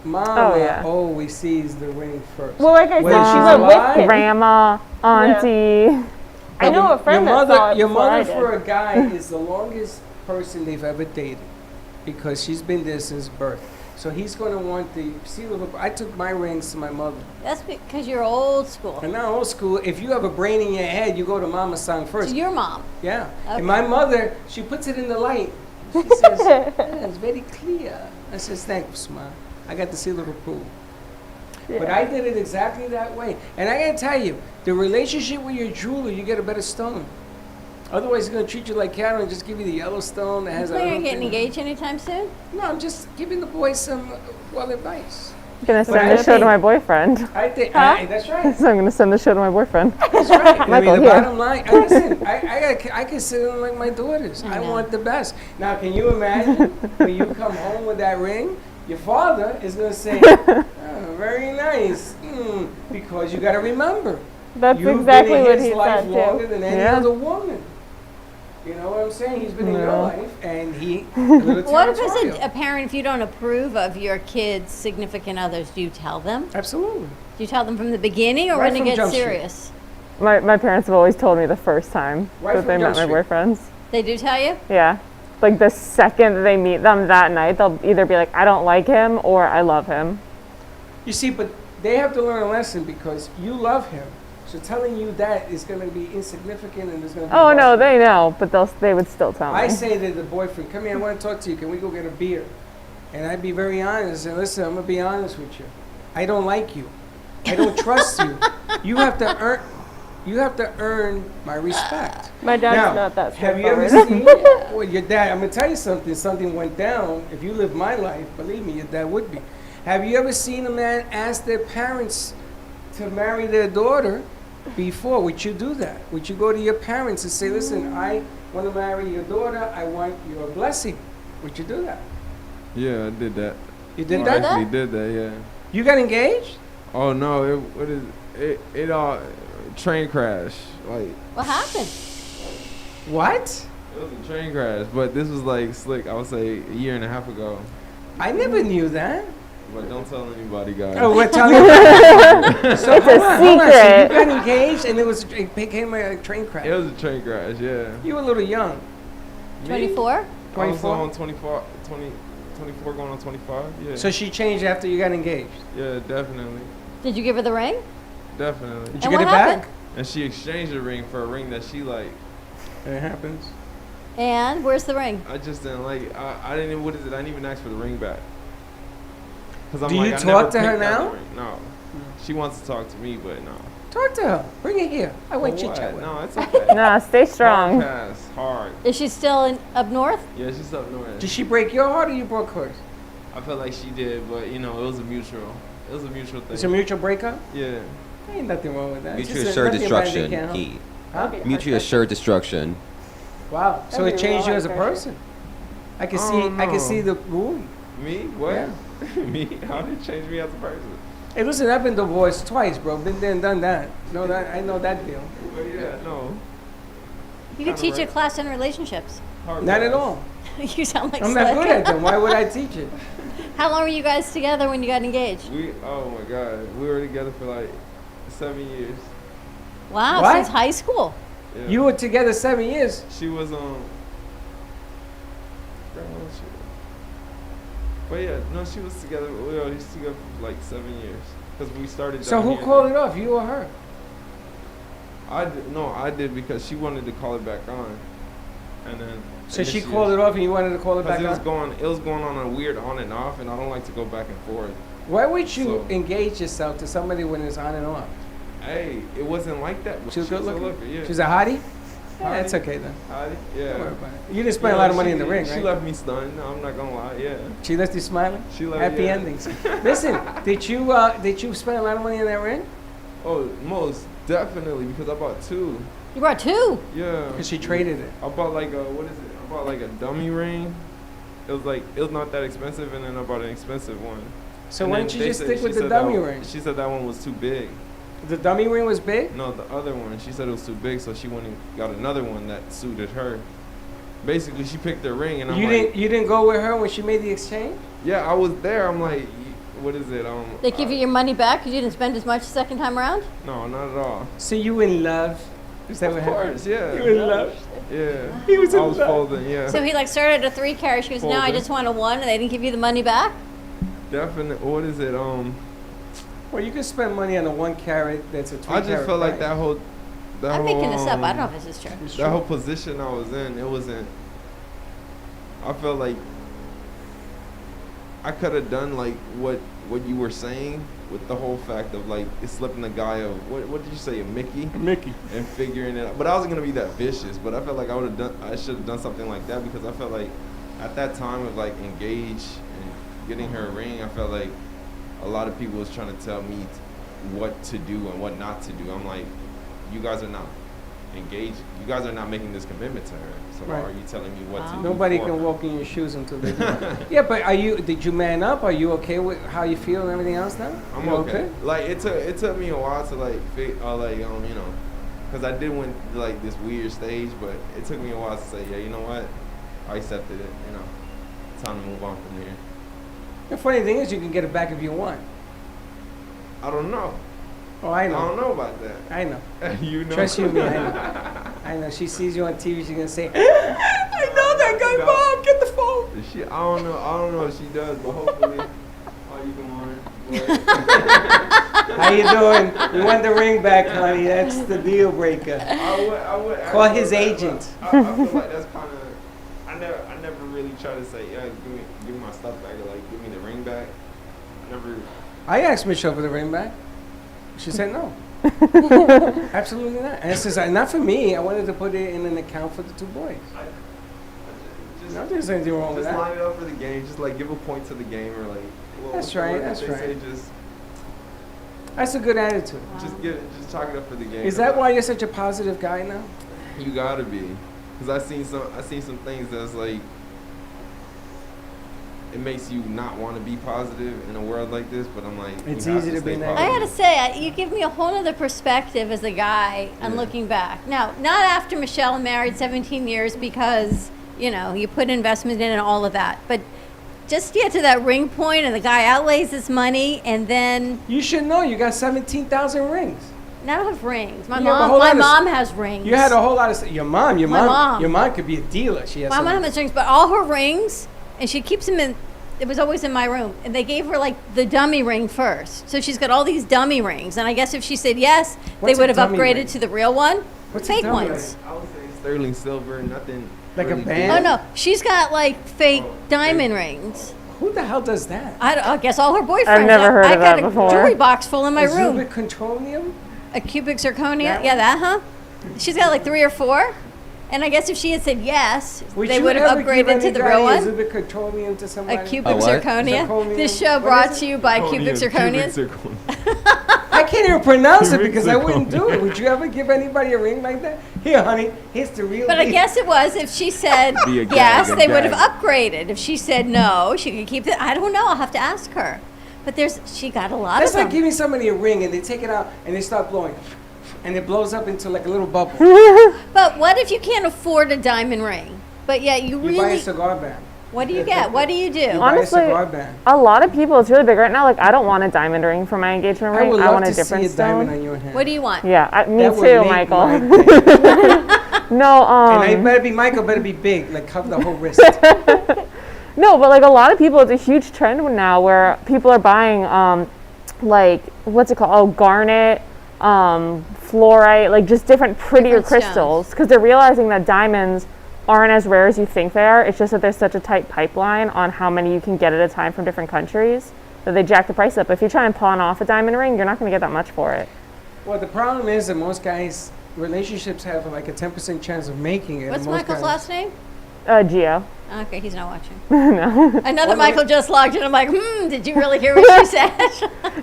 Mama yeah. always sees the ring first. Well, like I Whether said, she she's went alive- with him. Grandma, auntie. I know a friend your that mother, saw it Your before I mother did. for a guy is the longest person they've ever dated because she's been there since birth. So he's going to want the seal of approval. I took my rings to my mother. That's because you're old school. And now old school, if you have a brain in your head, you go to Mama Sang first. To your mom. Yeah. Okay. And my mother, she puts it in the light. She says, yeah, it's very clear. I says, thanks, Ma. I got the seal of approval. But I did it exactly that way. And I gotta tell you, the relationship with your jeweler, you get a better stone. Otherwise, he's gonna treat you like cattle and just give you the yellow stone that has So a you're little getting thing. engaged anytime soon? No, I'm just giving the boys some well advice. I'm gonna But send I this show think- to my boyfriend. I think that's right. So I'm gonna send this show to my boyfriend. That's right. I Michael, mean, the here. bottom line. Listen, I consider them like my daughters. I know. want the best. Now, can you imagine when you come home with that ring? Your father is gonna say, oh, "Very nice," because you got to remember. That's You've exactly been in what his he life said longer too. than any Yeah. other woman. You know what I'm saying? He's been in your No. life, and he a little What if territorial. as a parent, if you don't approve of your kids' significant others, do you tell them? Absolutely. Do you tell them from the beginning or Right when it from gets Jump Street. serious? My parents have always told me the first time Right that from they met Jump my Street. boyfriends. They do tell you? Yeah. Like the second that they meet them that night, they'll either be like, I don't like him or I love him. You see, but they have to learn a lesson because you love him. So telling you that is going to be insignificant and there's going to be. Oh no, harsh. they know, but they would still tell me. I say to the boyfriend, come here, I want to talk to you. Can we go get a beer? And I'd be very honest. And listen, I'm going to be honest with you. I don't like you. I don't trust you. You have to earn. You have to earn my respect. My dad's Now, not that have you ever straightforward. seen? Well, your dad. I'm gonna tell you something. Something went down. If you lived my life, believe me, your dad would be. Have you ever seen a man ask their parents to marry their daughter before? Would you do that? Would you go to your parents and say, "Listen, I want to marry your daughter. I want your blessing"? Would you do that? Yeah, I did that. You did I that? actually did that. Yeah. You got engaged? Oh no! It all train crash. Like What happened? What? it was a train crash, but this was like slick. I would say a year and a half ago. I never knew that. But don't tell anybody, guys. Oh, we're telling you. So It's a hold on. So you secret. got engaged, and it became a train crash. It was a train crash. Yeah. You were a little young. 24? I was 24? on 24, 24 going on 25. Yeah. So she changed after you got engaged. Yeah, definitely, Did you give her the ring? definitely. Did you And get what it happened? back? And she exchanged the ring for a ring that she like. It happens. And where's the ring? I just didn't like. I didn't even. What is it? I didn't even ask for the ring back. Cause Do you I talk never to her picked out now? the ring. No. She wants to talk to me, but no. Talk to her. Bring it here. I want For chit what? chat with her. No, it's okay. No, stay strong. Hard pass, hard. Is she still up north? Yeah, she's up north. Did she break your heart or you broke hers? I felt like she did, but you know, it was a mutual. It was a mutual thing. It's a mutual breakup? Yeah. Ain't nothing wrong with that. It's Mutually just assured nothing bad they destruction. can't help. Key. Huh? Mutually assured destruction. Wow. So That'd it be changed you real as a heartbreaking. person. I can Oh, see. I can no. see the wound. Me? What? Yeah. Me? How did it change me as a person? Hey, listen. I've been divorced twice, bro. Been there and done that. No, that I know that deal. But yeah, no. You could Kinda teach a right. class on relationships. Hard Not at pass. all. You sound like I'm not Slick. good at them. Why would I teach it? How long were you guys together when you got engaged? Oh my God, we were together for like 7 years. Wow, What? since high school. Yeah. You were together 7 years. She was But yeah, no, she was together. We were together for like 7 years because we started. So down who here. called it off? You or her? I did because she wanted to call it back on, and then. So she called it off, and you wanted to call it back Because on. it was going on a weird on and off, and I don't like to go back and forth. Why would you So- engage yourself to somebody when it's on and off? Hey, it wasn't like that. She was good looking. Yeah. She's a hottie. Yeah, Hottie. it's okay then. Hottie? Yeah. Don't worry about it. You didn't spend a lot of money in the ring, She right? left me stunned. No, I'm not gonna lie. Yeah. She left you smiling. She left. Happy yeah. endings. Listen, did you spend a lot of money in that ring? Oh, most definitely because I bought two. You brought two. Yeah. Because she traded it. I bought like a what is it? I bought like a dummy ring. It was not that expensive, and then I bought an expensive one. So And why then don't you they just said- stick she with the said dummy that, ring? She said that one was too big. The dummy ring was big. No, the other one. She said it was too big, so she went and got another one that suited her. Basically, she picked the ring, and I'm You like, didn't go with her when she made the exchange. yeah, I was there. I'm like, what is it? They give you your money back because you didn't spend as much the second time around? No, not at all. So you in love? Is that what Of happened? course, yeah. You in love? Yeah. He was in I was love. folding, yeah. So he like started a 3 carat. She goes, no, I Folded. just want a 1, and they didn't give you the money back? Definitely. What is it? Well, you can spend money on a 1 carat that's a 3 I just carat felt like price. that whole. I'm making this up. I don't know if this is true. It's That true. whole position I was in, it wasn't. I felt like I could have done like what you were saying with the whole fact of like it's slipping the guy of what did you say, a Mickey, and figuring it out. But I wasn't gonna be that vicious. But I felt like I should have done something like that because I felt like at that time of like engaged and getting her a ring, I felt like a lot of people was trying to tell me what to do and what not to do. I'm like, you guys are not engaged. You guys are not making this commitment to her. So Right. why are you telling me what to do? Nobody for can her? walk in your shoes until they do it. Yeah, but did you man up? Are you okay with how you feel and everything else now? I'm You okay. Like it took me a while to like you know, because I did went to, like this weird stage, but it took me a while to say, yeah, you know what, I accepted it. You know, time to move on from here. The funny thing is, you can get it back if you want. I don't know. Oh, I I don't know. know about that. I know. You know. Trust you me, I know. I know. She sees you on TV, she's gonna say, I know that guy, No. Bob. Get the phone. I don't know if she does, but hopefully. Oh, you come on. How you doing? You want the ring back, honey? That's the deal breaker. I would Call ask his her that, agent. but I feel like that's kind of. I never really try to say, yeah, give me my stuff back, or like give me the ring back. I never. I asked Michelle for the ring back. She said no. Absolutely not. And this is not for me. I wanted to put it in an account for the two boys. Just, No, there's anything wrong with just that. line it up for the game. Just like give a point to the game or like. Well, That's what's the right, word that that's they right. say? That's a good attitude. Just chalk it up for the game. Is that why you're such a positive guy now? You gotta be? Because I seen some things that's like. It makes you not want to be positive in a world like this, but I'm like, It's you have easy to be stay negative. I positive. gotta say, you give me a whole other perspective as a guy on Yeah. looking back. Now, not after Michelle married 17 years because, you know, you put investment in and all of that, but just get to that ring point and the guy outlays his money and then, You should know you got 17,000 rings. I don't have rings. My You have a whole mom, lot of has rings. You had a whole lot of your mom. My mom. Your mom could be a dealer. She has. My some- mom has rings, but all her rings, and she keeps them in. It was always in my room, and they gave her like the dummy ring first. So she's got all these dummy rings, and I guess if she said yes, What's they would a have dummy upgraded ring? to the real one. What's a Fake dummy ones. I would say sterling silver, nothing. Like a really band? Oh big. no, she's got like fake Oh, diamond rings. Who the hell does that? I guess all her boyfriends. I've never heard I of got that a before. jewelry box full in my A room. Zubik Contronium? A cubic zirconia. That Yeah, one? that, huh? She's got like 3 or 4. And I guess if she had said yes, they would have upgraded to the real A one. Zubik Contronium to somebody? A cubic A what? zirconia. Zirconium. This show What brought is to it? you by cubic zirconias. I can't even pronounce it Cubic because I wouldn't do it. zirconia. Would you ever give anybody a ring like that? Here, honey, here's the real But I deal. guess it was if she said Be a gag, yes, a they would have gag. upgraded. If she said no, she could keep it. I don't know. I'll have to ask her. But she got a lot That's of like them. giving somebody a ring and they take it out and they start blowing. And it blows up into like a little bubble. But what if you can't afford a diamond ring? But yet you You buy really. a cigar band. What do you get? What do you do? You buy a Honestly, cigar band. A lot of people, it's really big right now. Like, I don't want a diamond ring for my engagement I ring. would I love want to a different see a diamond stone. on your hand. What do you want? Yeah, me That would too, make Michael. my day. No, And it better be Michael, better be big, like cover the whole wrist. no, but like a lot of people, it's a huge trend now where people are buying, like, what's it called? Oh, garnet, fluorite, like just different prettier Different stones. crystals, because they're realizing that diamonds aren't as rare as you think they are. It's just that there's such a tight pipeline on how many you can get at a time from different countries that they jack the price up. If you try and pawn off a diamond ring, you're not going to get that much for it. Well, the problem is that most guys, relationships have like a 10% chance of making it. What's and most Michael's guys- last name? Gio. Okay, he's not watching. Another Michael just logged in. I'm like, did you really hear what she said?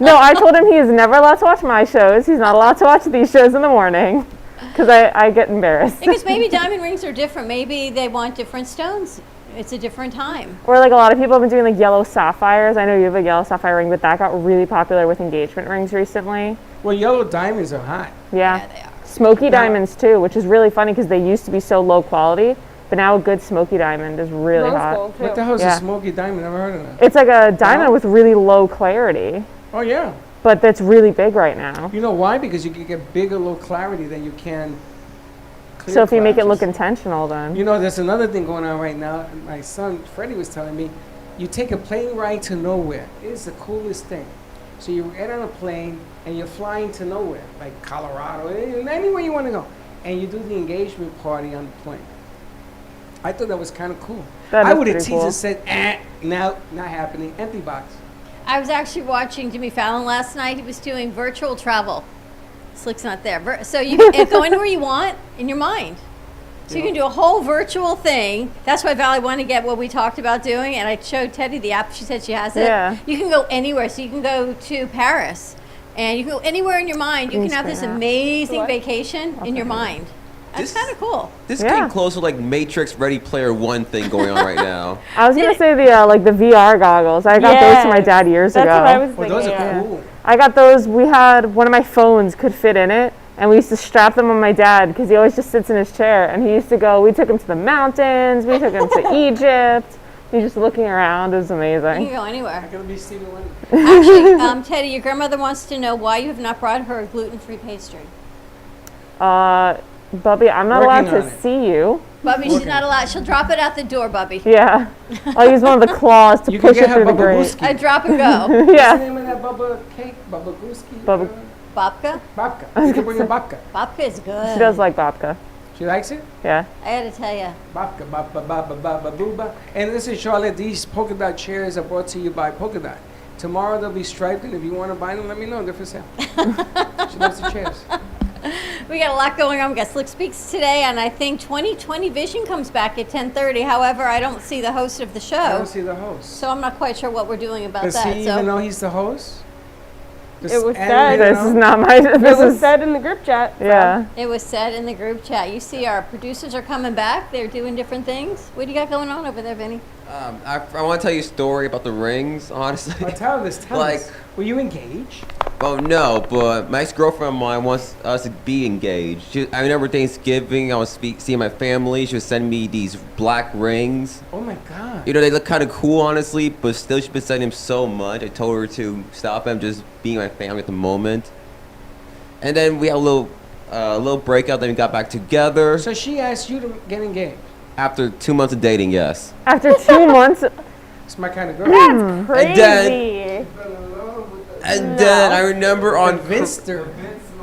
No, I told him he is never allowed to watch my shows. He's not allowed to watch these shows in the morning because I get embarrassed. Because maybe diamond rings are different. Maybe they want different stones. It's a different time. Or like a lot of people have been doing like yellow sapphires. I know you have a yellow sapphire ring, but that got really popular with engagement rings recently. Well, yellow diamonds are hot. Yeah, Yeah. they are. Smoky diamonds too, which is really funny because they used to be so low quality, but now a good smoky diamond is really Rose hot. gold, too. What the hell is Yeah. a smoky diamond? Never heard of that. It's like a diamond with really low clarity, Oh, yeah. but that's really big right now. You know why? Because you can get bigger low clarity than you can clear So if you make it look clouds. intentional, then You know, there's another thing going on right now. My son, Freddie, was telling me, you take a plane ride to nowhere. It's the coolest thing. So you get on a plane and you're flying to nowhere, like Colorado, anywhere you want to go. And you do the engagement party on the plane. I thought that was kind of cool. That I is would have pretty teased cool. and said, no, not happening. Empty box. I was actually watching Jimmy Fallon last night. He was doing virtual travel. Slick's not there. So you can go anywhere you want in your mind. So you can do a whole virtual thing. That's why Valley wanted to get what we talked about doing. And I showed Teddy the app. She said she has it. Yeah. You can go anywhere. So you can go to Paris. And you can go anywhere in your mind. You can have this Instagram. amazing What? vacation in your mind. That's This- kind of cool. This is Yeah. getting close to like Matrix Ready Player One thing going on right now. I was gonna say the like the VR goggles. I got those to my Yes. dad years That's ago. what I was Well, thinking. those are yeah. cool. I got those. We had one of my phones could fit in it, and we used to strap them on my dad because he always just sits in his chair. And he used to go. We took him to the mountains. We took him to Egypt. He's just looking around. It was You amazing. can go anywhere. I'm going to be Stevie Wonder. Actually, Teddy, your grandmother wants to know why you have not brought her a gluten-free pastry. Bubby, I'm not Working allowed on to it. see you. Bubby, she's not allowed. She'll drop it out the door, Bubby. Yeah, I'll use one of the claws to You can push get it her through the Bubba grate. Gooski. I drop and go. What's the Yeah, name of that Bubba cake? Bubba Gooski? Bubba- Babka? Babka. You can bring a babka. Babka is good. she does like babka. She likes it? Yeah. I had to tell you. Babka, baba, baba, baba, booba. And listen, Charlotte, these polka dot chairs are brought to you by Polka Dot. Tomorrow they'll be striped, and if you want to buy them, let me know. They're for sale. She loves the chairs. We got a lot going on. We got Slick Speaks today, and I think 2020 Vision comes back at 10:30. However, I don't see the host of the I show, don't see the host. so I'm not quite sure what we're doing about Does that. he So even know he's the host? Does It was Adam said- even This know? is not my. It This was is said in the group chat. so- yeah. it was said in the group chat. You see, our producers are coming back. They're doing different things. What do you got going on over there, Vinny? I want to tell you a story about the rings, honestly. Oh, tell us. Like- Were you engaged? Oh no, but my ex-girlfriend of mine wants us to be engaged. I remember Thanksgiving, I was seeing my family. She was sending me these black rings. Oh my God. You know, they look kind of cool, honestly, but still she's been sending them so much. I told her to stop them, just being my family at the moment. And then we had a little breakup, then we got back together. So she asked you to get engaged. After 2 months of dating, yes. After 2 months, It's my kind of girl. That's crazy. then- And then I remember on Convinced her.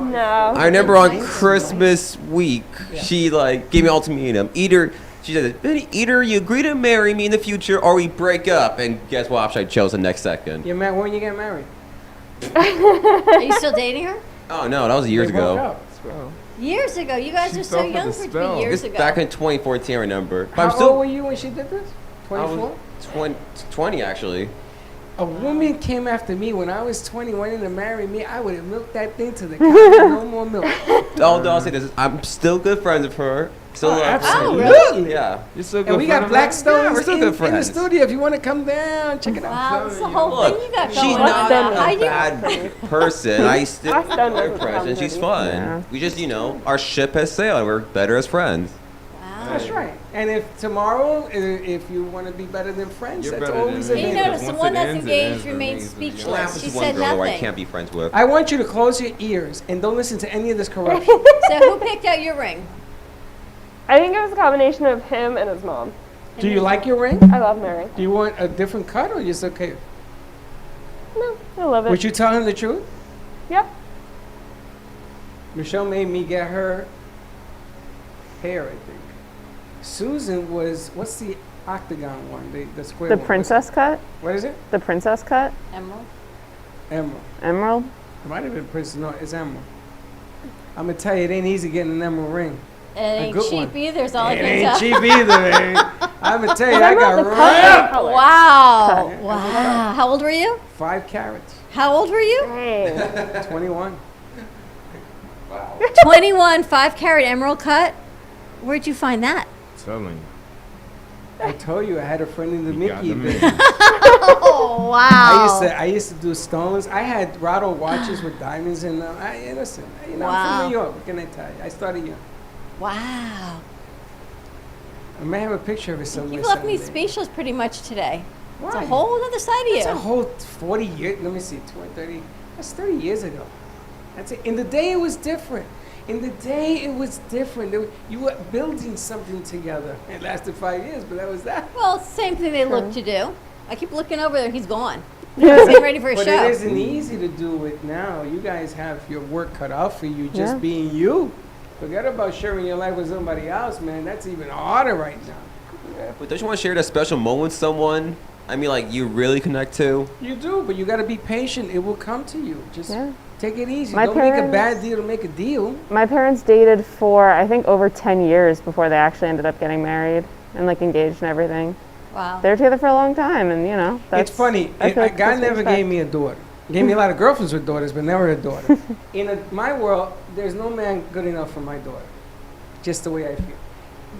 no. I remember on Christmas week, she like gave me an ultimatum. Either she said, "Vinny, either you agree to marry me in the future, or we break up." And guess what option I chose the next second? You met when you get married? Are you still dating her? Oh no, that was years They broke ago. up. Years ago. You guys She are so fell for young the for spell. 3 years It's ago. back in 2014, I remember. But How I'm old still were you when she did this? I was 24? 20 actually. A woman came after me when I was 20, wanting to marry me. I would have milked that thing to the cow. No more milk. Although I'll say this, I'm still good friends with her. Still love her. absolutely. Yeah. You're so good. And we friend got of Black mine? Stones Yeah, we're still in, good in the friends. studio. If you want to come down, check it out. Wow, it's the whole Look, thing you got she's going not on. How a you? bad person. I still Us done her with friends, and she's friends, fun. Yeah. We just, our ship has sailed. We're better as friends. Wow. That's right. And if tomorrow, if you want to be better than friends, You're that's better than always me. a And you thing. notice the Once one it that's ends, it engaged ends, it remains means that Well, speechless. that's She just one said girl who I nothing. can't be friends with. I want you to close your ears and don't listen to any of this corruption. So who picked out your ring? I think it was a combination of him and his mom. Do you like your ring? I love Mary. Do you want a different cut or just okay? No, I love it. Would you tell him the truth? Yep. Michelle made me get her hair, I think. Susan was, what's the octagon one? The square the one? princess cut, What is it? the princess cut, Emerald. Emerald. emerald. It might have been princess. No, it's emerald. I'm going to tell you, it ain't easy getting an emerald ring. It ain't good cheap one. either. Is all I It can ain't tell. cheap either, man. I'm going to tell you, I Remember got the right color? Wow. Cut. Wow. How old were you? 5 carats. How old were you? Dang. 21. 21, 5-carat emerald cut. Where'd you find that? Telling you. I told you I had a friend in the You got Mickey the business. Oh wow. I used to do stones. I had Rado watches with diamonds in them. Listen, I'm Wow. from New York. What can I tell you? I started young. Wow. I may have a picture of it somewhere. You've left me someday. speechless pretty much today. It's Why? a whole other side of That's a you. whole 40 years. Let me see, 20, 30. That's 30 years ago. That's it. In the day, it was different. In the day, it was different. You were building something together. It lasted 5 years, but that was that. Well, it's the same thing they look to do. I keep looking over there. He's gone. He's getting ready for a But show. it isn't easy to do it now. You guys have your work cut out for you just Yeah. being you. Forget about sharing your life with somebody else, man. That's even harder right now. But don't you want to share that special moment with someone? I mean, like, you really connect to? You do, but you got to be patient. It will come to you. Just Yeah. take it easy. My Don't make a parents- bad deal to make a deal. My parents dated for I think over 10 years before they actually ended up getting married and like engaged and everything. Wow. They were together for a long time, and that's It's funny. I feel like God that's never respect. gave me a daughter. Gave me a lot of girlfriends with daughters, but never a daughter. My world, there's no man good enough for my daughter. Just the way I feel.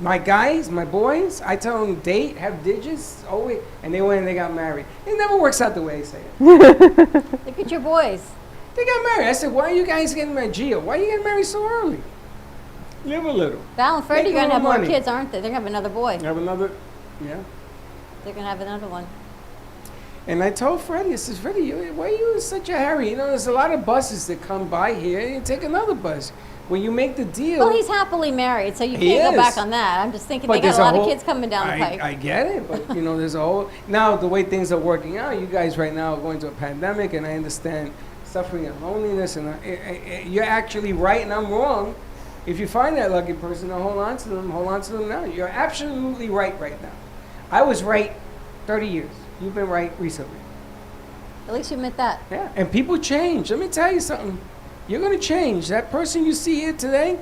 My guys, my boys, I tell them date, have digits, always, and they went and they got married. It never works out the way I say it. Look at your boys. They got married. I said, why are you guys getting married? Gio, why are you getting married so early? Live a little. Val and Freddie Make are a going to have little more money. kids, aren't they? They're going to have another boy. Have another, yeah. They're going to have another one. And I told Freddie, I said, Freddie, why are you in such a hurry? You know, there's a lot of buses that come by here. You take another bus. When you make the deal. Well, he's happily married, so you He can't go is. back on that. I'm just thinking But they got there's a lot whole- of kids coming down the pike. I get it, but you know, there's a whole now the way things are working out. You guys right now are going to a pandemic, and I understand suffering and loneliness. And you're actually right, and I'm wrong. If you find that lucky person, then hold on to them. Hold on to them now. You're absolutely right now. I was right 30 years. You've been right recently. At least you admit that. Yeah, and people change. Let me tell you something. You're going to change. That person you see here today,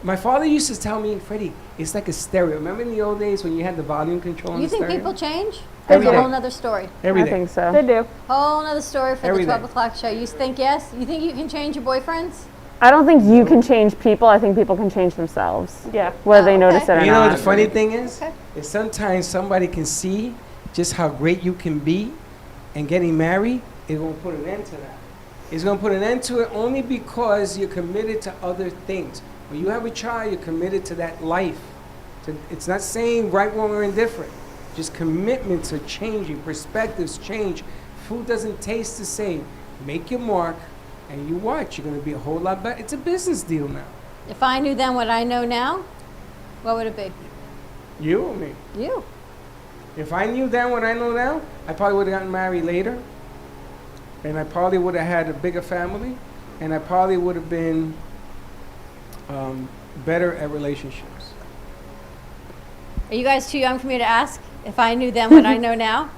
my father used to tell me, Freddie, it's like a stereo. Remember in the old days when you had the volume control on You the think stereo? people change? Every That's a day. whole nother story. Every I day. think so. They do. Whole nother story for Every the 12 day. o'clock show. You think yes? You think you can change your boyfriends? I don't think you can change people. I think people can change themselves, Yeah. whether they Oh, notice okay. it or You know not. what the funny thing is? Okay. Is sometimes somebody can see just how great you can be, and getting married is going to put an end to that. It's going to put an end to it only because you're committed to other things. When you have a child, you're committed to that life. It's not saying right, wrong, or indifferent. Just commitments are changing, perspectives change. Food doesn't taste the same. Make your mark, and you watch. You're going to be a whole lot better. It's a business deal now. If I knew then what I know now, what would it be? You or me? You. If I knew then what I know now, I probably would have gotten married later. And I probably would have had a bigger family. And I probably would have been better at relationships. Are you guys too young for me to ask if I knew then what I know now?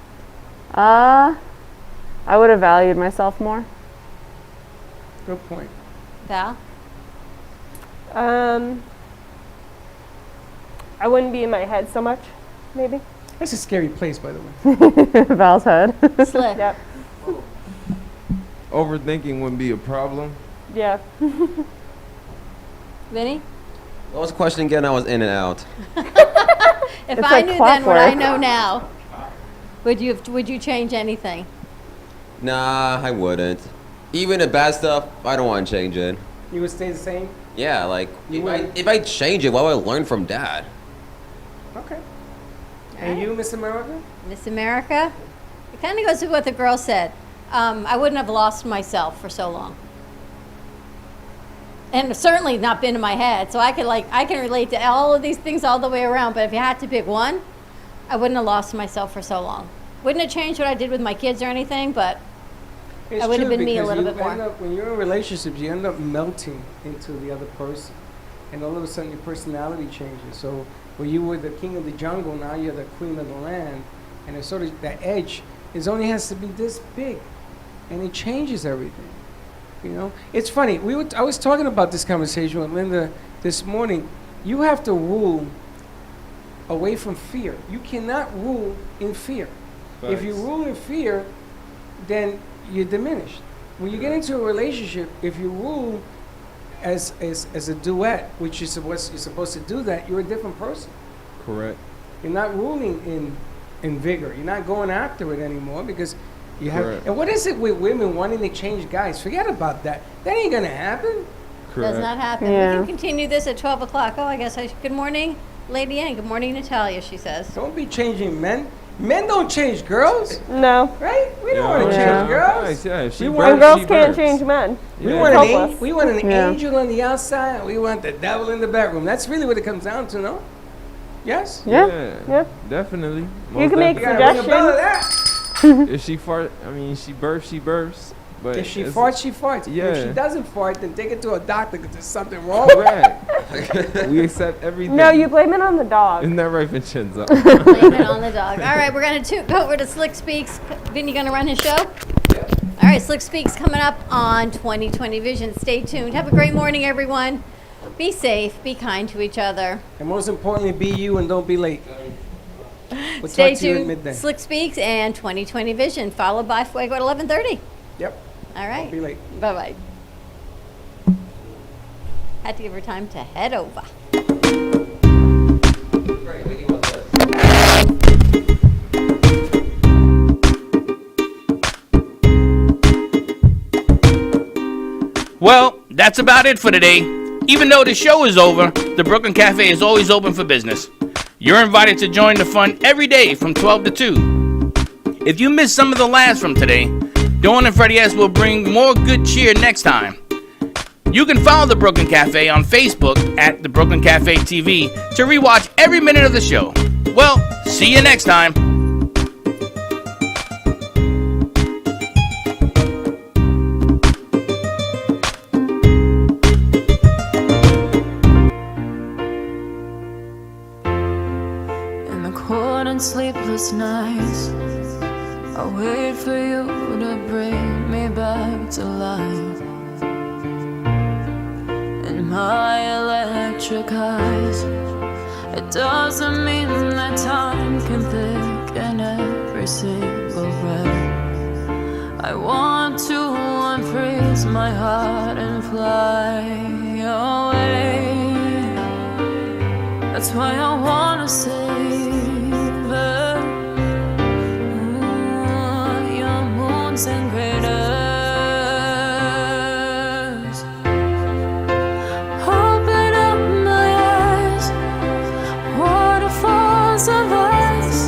I would have valued myself more. Good point. Val? I wouldn't be in my head so much, maybe. That's a scary place, by the way. Val's head. Slick. Yep. Overthinking wouldn't be a problem. Yeah. Vinny? What was the question again? I was in and out. If It's I like knew then what I clockwork. know now, would you change anything? Nah, I wouldn't. Even the bad stuff, I don't want to change it. You would stay the same? Yeah, like You if I, wouldn't? if I change it, what would I learn from Dad? Okay. And you, Miss America? Miss America? It kind of goes with what the girl said. I wouldn't have lost myself for so long. And certainly not been in my head. So I can relate to all of these things all the way around. But if you had to pick one, I wouldn't have lost myself for so long. Wouldn't have changed what I did with my kids or anything, but It's I would have true, been me a because little you bit more. end up- when you're in relationships, you end up melting into the other person. And all of a sudden, your personality changes. So where you were the king of the jungle, now you're the queen of the land. And it's sort of that edge only has to be this big. And it changes everything. You know? It's funny. I was talking about this conversation with Linda this morning. You have to rule away from fear. You cannot rule in fear. If you Facts. rule in fear, then you're diminished. When you get into a relationship, if you rule as a duet, which you're supposed to do that, you're a different person. Correct. You're not ruling in vigor. You're not going after it anymore because you have. Correct. And what is it with women wanting to change guys? Forget about that. That ain't gonna happen. Correct. does not happen. Yeah. We can continue this at 12 o'clock. Oh, I guess good morning, Lady Ann. Good morning, Natalia, she says. Don't be changing men. Men don't change girls, No. right? We don't want to Yeah. change girls. Nice, yeah. If she We burps, want- And girls she can't burps. change men. We Yeah. want Hopeless. we want an Yeah. angel on the outside. And we want the devil in the bedroom. That's really what it comes down to, no? Yes. Yeah. Yeah. Definitely. You Most can make You gotta ring a bell of that. If she fart, I mean, she burps, she burps. But If she it's- farts, she farts. If she Yeah. doesn't fart, then take it to a doctor because there's something wrong. Correct. We accept everything. No, you blame it on the dog. Isn't that right, Vincenzo? Blame it on the dog. All right, we're going to go over to Slick Speaks. Vinny going to run his show? All right, Slick Speaks coming up on 2020 Vision. Stay tuned. Have a great morning, everyone. Be safe. Be kind to each other. And most importantly, be you and don't be late. We'll Stay talk to you at tuned. midday. Slick Speaks and 2020 Vision, followed by Fuego at 11:30. Yep. All right. Don't be late. Bye-bye. Had to give her time to head over. Well, that's about it for today. Even though the show is over, the Brooklyn Cafe is always open for business. You're invited to join the fun every day from 12 to 2. If you missed some of the laughs from today, Dawn and Freddie S will bring more good cheer next time. You can follow the Brooklyn Cafe on Facebook at the Brooklyn Cafe TV to rewatch every minute of the show. Well, see you next time. In the cold and sleepless nights, I wait for you to bring me back to life. In my electric eyes, it doesn't mean that time can thicken every single breath. I want to unfreeze my heart and fly away. That's why I wanna save it. Your moons and craters. Open up my eyes, waterfalls of ice,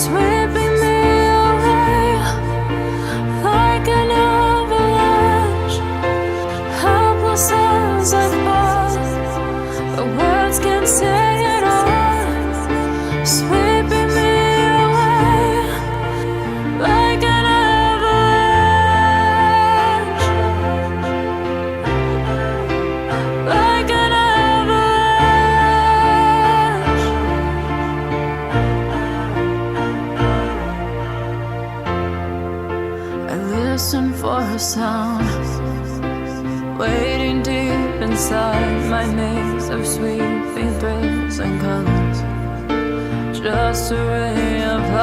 sweeping me away like an avalanche. Helpless as I fall, the words can't say it all, sweeping me away like an avalanche, like an avalanche. I listen for a sound, waiting deep inside my maze of sweeping thrills and colors. Just a ray of light.